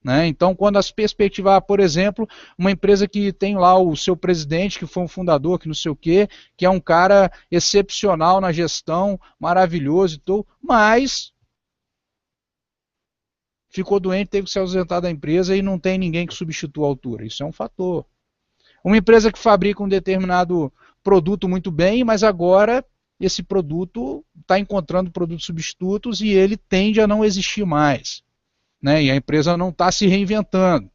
S1: Né? Então, quando as perspectivas, por exemplo, uma empresa que tem lá o seu presidente, que foi um fundador, que não sei o quê, que é um cara excepcional na gestão, maravilhoso e tudo, mas ficou doente, teve que se ausentar da empresa e não tem ninguém que substitua a altura. Isso é um fator. Uma empresa que fabrica um determinado produto muito bem, mas agora esse produto está encontrando produtos substitutos e ele tende a não existir mais. Né? E a empresa não está se reinventando.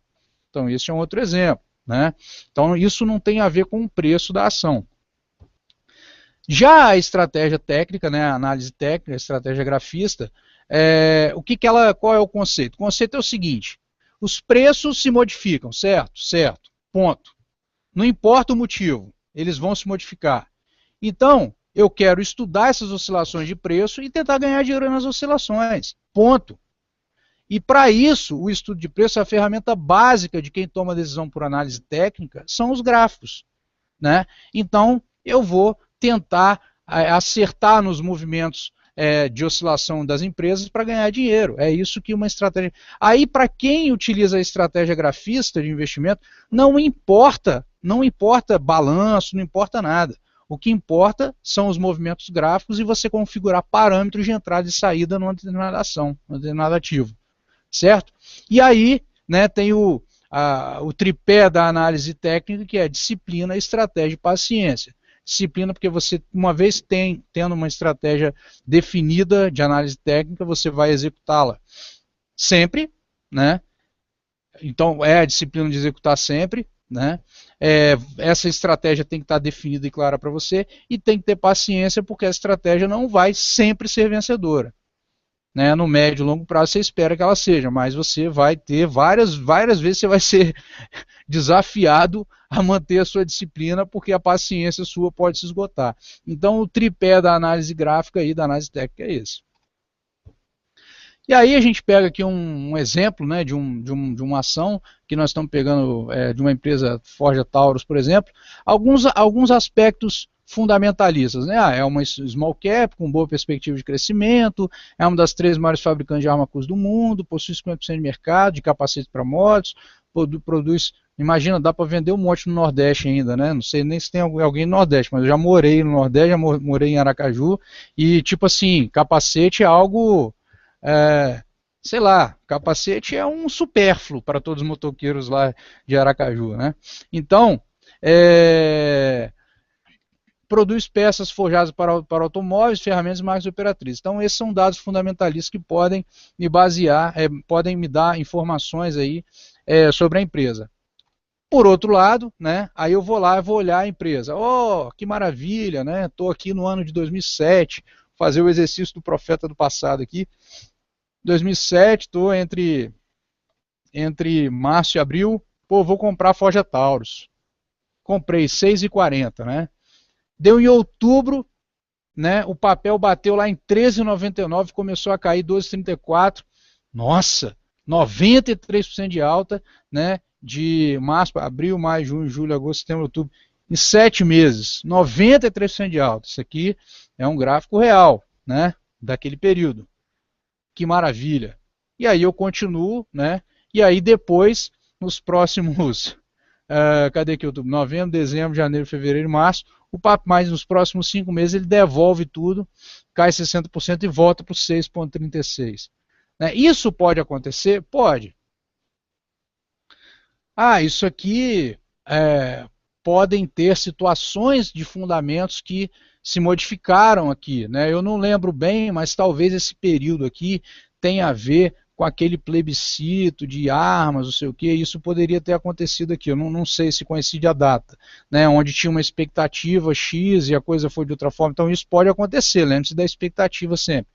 S1: Então, esse é um outro exemplo. Né? Então, isso não tem a ver com o preço da ação. Já a estratégia técnica, né, a análise técnica, a estratégia grafista, qual é o conceito? O conceito é o seguinte, os preços se modificam, certo? Certo, ponto. Não importa o motivo, eles vão se modificar. Então, eu quero estudar essas oscilações de preço e tentar ganhar dinheiro nas oscilações, ponto. E para isso, o estudo de preço, a ferramenta básica de quem toma decisão por análise técnica, são os gráficos. Né? Então, eu vou tentar acertar nos movimentos de oscilação das empresas para ganhar dinheiro. É isso que uma estratégia... Aí, para quem utiliza a estratégia grafista de investimento, não importa balanço, não importa nada. O que importa são os movimentos gráficos e você configurar parâmetros de entrada e saída numa determinada ação, num determinado ativo. Certo? E aí, né, tem o tripé da análise técnica, que é disciplina, estratégia e paciência. Disciplina porque você, uma vez tendo uma estratégia definida de análise técnica, você vai executá-la sempre, né? Então, é a disciplina de executar sempre, né? Essa estratégia tem que estar definida e clara para você, e tem que ter paciência, porque a estratégia não vai sempre ser vencedora. Né, no médio e longo prazo você espera que ela seja, mas você vai ter várias vezes você vai ser desafiado a manter a sua disciplina, porque a paciência sua pode se esgotar. Então o tripé da análise gráfica e da análise técnica é esse. E aí a gente pega aqui um exemplo, né, de uma ação que nós estamos pegando de uma empresa Forja Taurus, por exemplo, alguns aspectos fundamentalistas, né? É uma small cap com boa perspectiva de crescimento, é uma das 3 maiores fabricantes de arma cruz do mundo, possui 50% de mercado de capacete para motos, produz, imagina, dá para vender um monte no Nordeste ainda, né? Não sei nem se tem alguém no Nordeste, mas eu já morei no Nordeste, já morei em Aracaju, e tipo assim, capacete é algo, sei lá, capacete é um supérfluo para todos os motoqueiros lá de Aracaju, né? Então, produz peças forjadas para automóveis, ferramentas e máquinas operatrizes. Então, esses são dados fundamentalistas que podem me basear, podem me dar informações aí sobre a empresa. Por outro lado, né, aí eu vou lá e vou olhar a empresa. Oh, que maravilha, né? Estou aqui no ano de 2007, fazer o exercício do profeta do passado aqui. 2007, estou entre março e abril, pô, vou comprar a Forja Taurus. Comprei 6,40, né? Deu em outubro, né? O papel bateu lá em 13,99, começou a cair 12,34. Nossa, 93% de alta, né? De março, abril, maio, junho, julho, agosto, setembro, outubro, em 7 meses, 93% de alta. Isso aqui é um gráfico real, né? Daquele período. Que maravilha. E aí eu continuo, né? E aí depois, nos próximos, cadê que outubro? Novembro, dezembro, janeiro, fevereiro, março, o papo mais nos próximos 5 meses ele devolve tudo, cai 60% e volta para o 6,36. Né? Isso pode acontecer? Pode. Isso aqui podem ter situações de fundamentos que se modificaram aqui, né? Eu não lembro bem, mas talvez esse período aqui tenha a ver com aquele plebiscito de armas, não sei o que, isso poderia ter acontecido aqui, eu não sei se coincide a data, né, onde tinha uma expectativa X e a coisa foi de outra forma, então isso pode acontecer, lembre-se da expectativa sempre,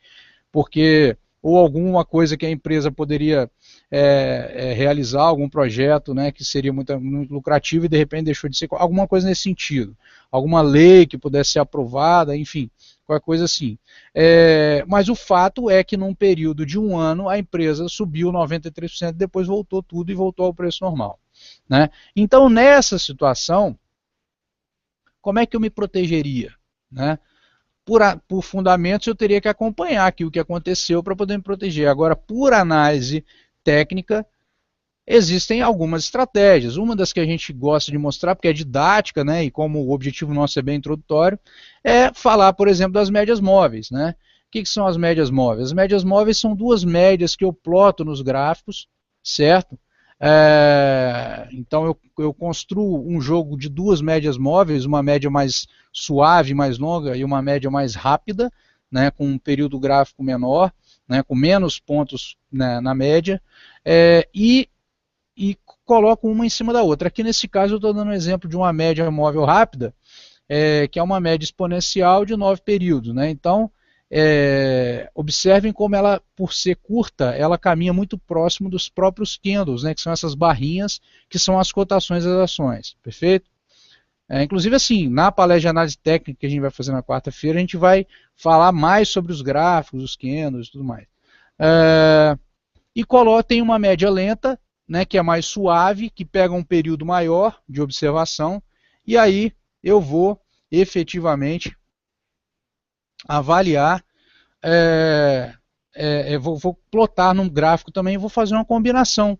S1: porque ou alguma coisa que a empresa poderia realizar, algum projeto, né, que seria muito lucrativo e de repente deixou de ser, alguma coisa nesse sentido, alguma lei que pudesse ser aprovada, enfim, qualquer coisa assim. Mas o fato é que num período de um ano a empresa subiu 93%, depois voltou tudo e voltou ao preço normal. Né? Então nessa situação, como é que eu me protegeria? Né? Por fundamentos eu teria que acompanhar aqui o que aconteceu para poder me proteger. Agora, por análise técnica, existem algumas estratégias. Uma das que a gente gosta de mostrar, porque é didática, né, e como o objetivo nosso é bem introdutório, é falar, por exemplo, das médias móveis. Né? O que são as médias móveis? As médias móveis são duas médias que eu ploto nos gráficos, certo? Então eu construo um jogo de duas médias móveis, uma média mais suave, mais longa e uma média mais rápida, né, com um período gráfico menor, né, com menos pontos, né, na média, e coloco uma em cima da outra. Aqui nesse caso eu estou dando um exemplo de uma média móvel rápida, que é uma média exponencial de 9 períodos. Né? Então, observem como ela, por ser curta, ela caminha muito próximo dos próprios candles, né, que são essas barrinhas que são as cotações das ações, perfeito? Inclusive assim, na palestra de análise técnica que a gente vai fazer na quarta-feira, a gente vai falar mais sobre os gráficos, os candles e tudo mais. E tem uma média lenta, né, que é mais suave, que pega um período maior de observação, e aí eu vou efetivamente avaliar, vou plotar num gráfico também, vou fazer uma combinação.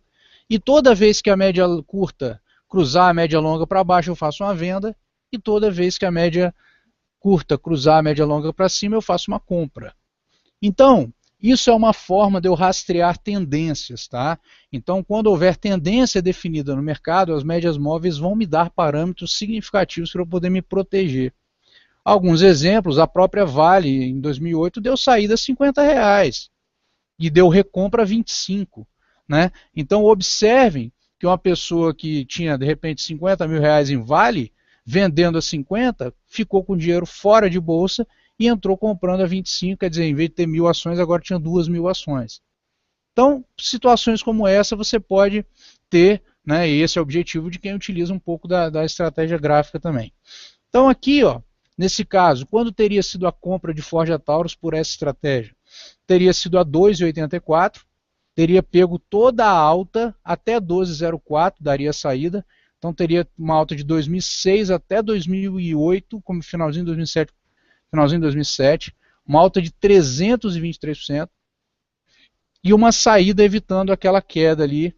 S1: E toda vez que a média curta cruzar a média longa para baixo, eu faço uma venda, e toda vez que a média curta cruzar a média longa para cima, eu faço uma compra. Então, isso é uma forma de eu rastrear tendências, tá? Então, quando houver tendência definida no mercado, as médias móveis vão me dar parâmetros significativos para eu poder me proteger. Alguns exemplos, a própria Vale, em 2008, deu saída a R$50 e deu recompra a 25. Né? Então, observem que uma pessoa que tinha, de repente, R$50 mil em Vale, vendendo a 50, ficou com dinheiro fora de bolsa e entrou comprando a 25, quer dizer, em vez de ter 1.000 ações, agora tinha 2.000 ações. Então, situações como essa você pode ter, né, e esse é o objetivo de quem utiliza um pouco da estratégia gráfica também. Então aqui, ó, nesse caso, quando teria sido a compra de Forja Taurus por essa estratégia? Teria sido a 2,84, teria pego toda a alta até 12,04, daria saída, Então teria uma alta de 2006 até 2008, como finalzinho de 2007, uma alta de 323%, e uma saída evitando aquela queda ali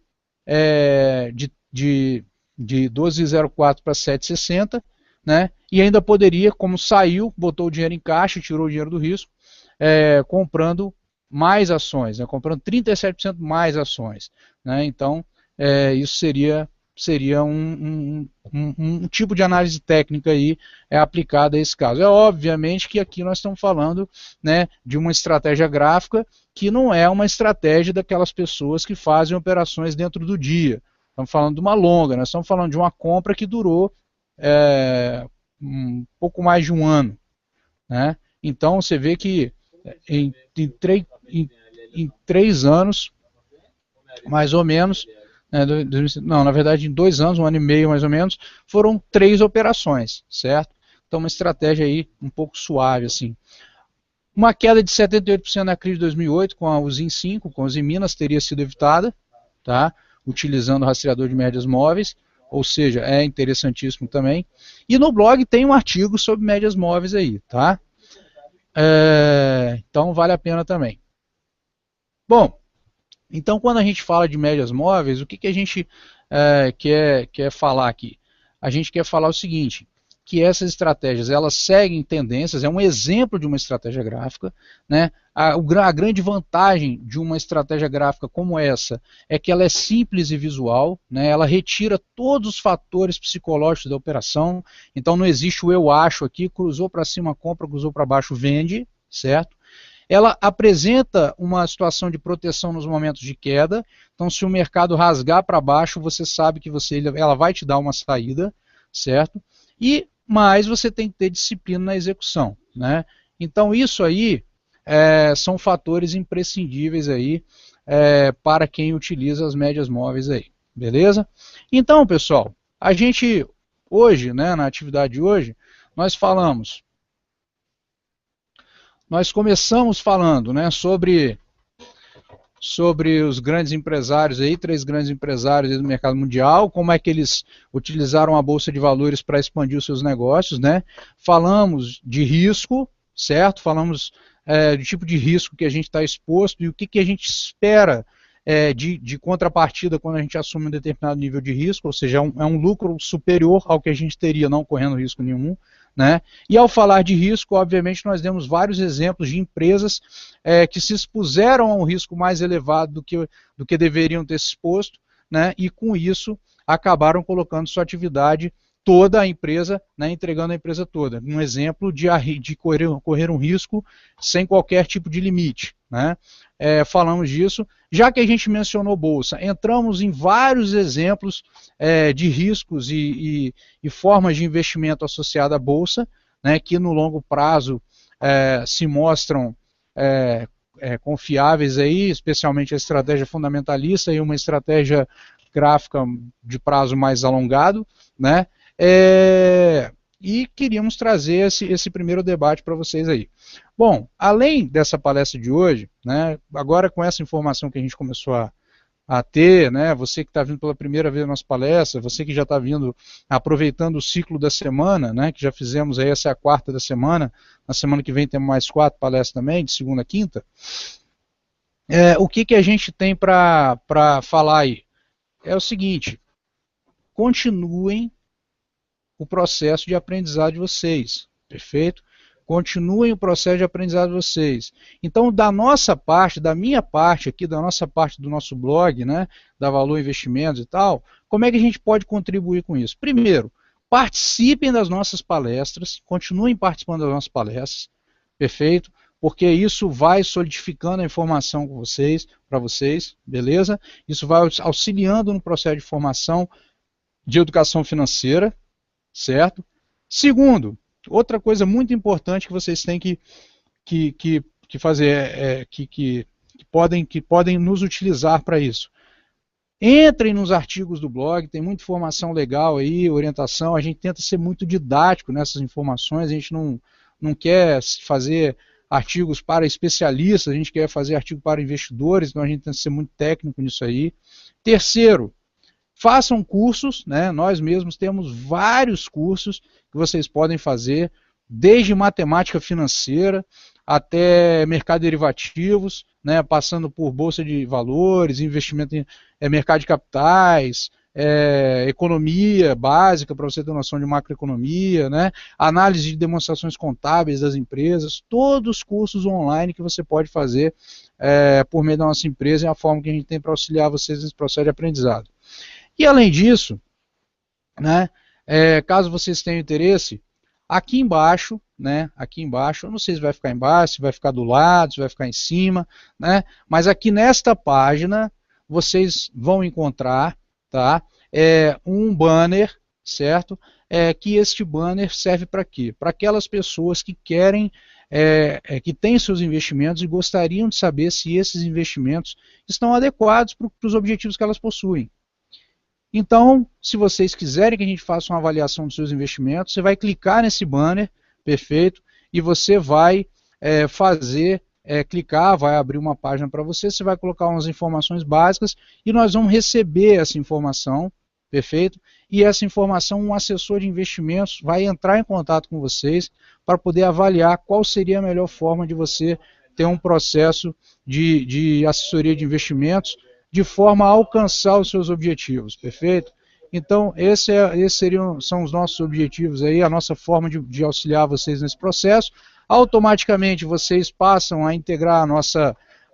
S1: de 12,04 para 7,60, né? E ainda poderia, como saiu, botou o dinheiro em caixa, tirou o dinheiro do risco, comprando mais ações, né? Comprando 37% mais ações, né? Então, isso seria um tipo de análise técnica aí aplicada a esse caso. É obviamente que aqui nós estamos falando, né, de uma estratégia gráfica que não é uma estratégia daquelas pessoas que fazem operações dentro do dia. Estamos falando de uma longa, nós estamos falando de uma compra que durou um pouco mais de um ano, né? Então você vê que em 3 anos, mais ou menos, não, na verdade em 2 anos, 1 ano e meio mais ou menos, foram 3 operações, certo? Então uma estratégia aí um pouco suave assim. Uma queda de 78% na crise de 2008 com a Usim 5, com a Usim Minas, teria sido evitada, tá? Utilizando o rastreador de médias móveis, ou seja, é interessantíssimo também. E no blog tem um artigo sobre médias móveis aí, tá? Então vale a pena também. Bom, então quando a gente fala de médias móveis, o que a gente quer falar aqui? A gente quer falar o seguinte, que essas estratégias, elas seguem tendências, é um exemplo de uma estratégia gráfica, né? A grande vantagem de uma estratégia gráfica como essa é que ela é simples e visual, né? Ela retira todos os fatores psicológicos da operação, então não existe o eu acho aqui, cruzou para cima compra, cruzou para baixo vende, certo? Ela apresenta uma situação de proteção nos momentos de queda, então se o mercado rasgar para baixo, você sabe que ela vai te dar uma saída, certo? Mas você tem que ter disciplina na execução, né? Então isso aí são fatores imprescindíveis aí para quem utiliza as médias móveis aí, beleza? Então, pessoal, a gente hoje, né, na atividade de hoje, nós começamos falando, né, sobre os grandes empresários aí, 3 grandes empresários do mercado mundial, como é que eles utilizaram a bolsa de valores para expandir os seus negócios, né? Falamos de risco, certo? Falamos do tipo de risco que a gente está exposto e o que a gente espera de contrapartida quando a gente assume um determinado nível de risco, ou seja, é um lucro superior ao que a gente teria não correndo risco nenhum, né? E ao falar de risco, obviamente, nós demos vários exemplos de empresas que se expuseram a um risco mais elevado do que deveriam ter se exposto, né? E com isso acabaram colocando sua atividade toda a empresa, né, entregando a empresa toda. Um exemplo de correr um risco sem qualquer tipo de limite, né? Falamos disso. Já que a gente mencionou bolsa, entramos em vários exemplos de riscos e formas de investimento associada à bolsa, né, que no longo prazo se mostram confiáveis aí, especialmente a estratégia fundamentalista e uma estratégia gráfica de prazo mais alongado, né? E queríamos trazer esse primeiro debate para vocês aí. Bom, além dessa palestra de hoje, né, agora com essa informação que a gente começou a ter, né, você que está vindo pela primeira vez na nossa palestra, você que já está vindo aproveitando o ciclo da semana, né, que já fizemos aí, essa é a 4ª da semana, na semana que vem temos mais 4 palestras também, de segunda a quinta. O que a gente tem para falar aí? É o seguinte, continuem o processo de aprendizado de vocês, perfeito? Continuem o processo de aprendizado de vocês. Então, da nossa parte, da minha parte aqui, da nossa parte do nosso blog, né, da Valor Investimentos e tal, como é que a gente pode contribuir com isso? Primeiro, participem das nossas palestras, continuem participando das nossas palestras, perfeito? Porque isso vai solidificando a informação com vocês, para vocês, beleza? Isso vai auxiliando no processo de formação de educação financeira, certo? Segundo, outra coisa muito importante que vocês têm que fazer, que podem nos utilizar para isso. Entrem nos artigos do blog, tem muita informação legal aí, orientação, a gente tenta ser muito didático nessas informações, a gente não quer fazer artigos para especialistas, a gente quer fazer artigo para investidores, então a gente tenta ser muito técnico nisso aí. Terceiro, Façam cursos, né? Nós mesmos temos vários cursos que vocês podem fazer, desde matemática financeira até mercado de derivativos, né? Passando por bolsa de valores, investimento em mercado de capitais, economia básica, para você ter noção de macroeconomia, né? Análise de demonstrações contábeis das empresas, todos os cursos online que você pode fazer por meio da nossa empresa, é a forma que a gente tem para auxiliar vocês nesse processo de aprendizado. E além disso, né, caso vocês tenham interesse, aqui embaixo, né, eu não sei se vai ficar embaixo, se vai ficar do lado, se vai ficar em cima, né, mas aqui nesta página vocês vão encontrar, tá, um banner, certo? Que este banner serve para quê? Para aquelas pessoas que querem, que têm seus investimentos e gostariam de saber se esses investimentos estão adequados para os objetivos que elas possuem. Então, se vocês quiserem que a gente faça uma avaliação dos seus investimentos, você vai clicar nesse banner, perfeito, e você vai clicar, vai abrir uma página para você, você vai colocar umas informações básicas e nós vamos receber essa informação, perfeito? E essa informação, um assessor de investimentos vai entrar em contato com vocês para poder avaliar qual seria a melhor forma de você ter um processo de assessoria de investimentos de forma a alcançar os seus objetivos, perfeito? Então, esses são os nossos objetivos aí, a nossa forma de auxiliar vocês nesse processo. Automaticamente vocês passam a integrar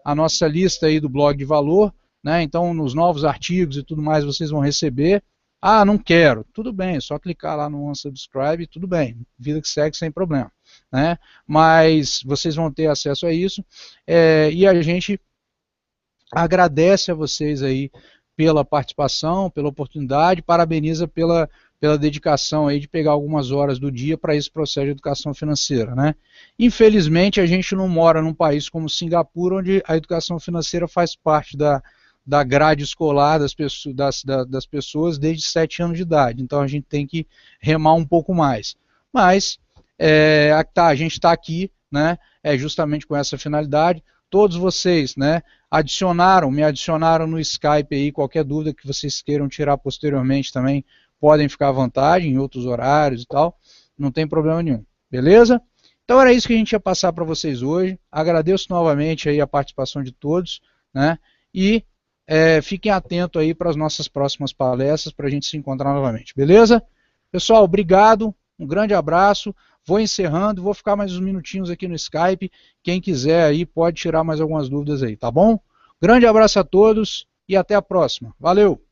S1: a nossa lista aí do blog de valor, né? Então, nos novos artigos e tudo mais, vocês vão receber. Ah, não quero. Tudo bem, é só clicar lá no unsubscribe, tudo bem, vida que segue sem problema, né? Mas vocês vão ter acesso a isso, e a gente agradece a vocês aí pela participação, pela oportunidade, parabeniza pela dedicação aí de pegar algumas horas do dia para esse processo de educação financeira, né? Infelizmente, a gente não mora num país como Singapura, onde a educação financeira faz parte da grade escolar das pessoas desde 7 anos de idade. Então, a gente tem que remar um pouco mais. Mas, a gente está aqui, né, justamente com essa finalidade. Todos vocês, né, me adicionaram no Skype aí, qualquer dúvida que vocês queiram tirar posteriormente também, podem ficar à vontade, em outros horários e tal, não tem problema nenhum, beleza? Então era isso que a gente ia passar para vocês hoje, agradeço novamente aí a participação de todos, né, e fiquem atentos aí para as nossas próximas palestras, para a gente se encontrar novamente, beleza? Pessoal, obrigado, um grande abraço. Vou encerrando, vou ficar mais uns minutinhos aqui no Skype. Quem quiser aí pode tirar mais algumas dúvidas aí, tá bom? Grande abraço a todos e até a próxima. Valeu!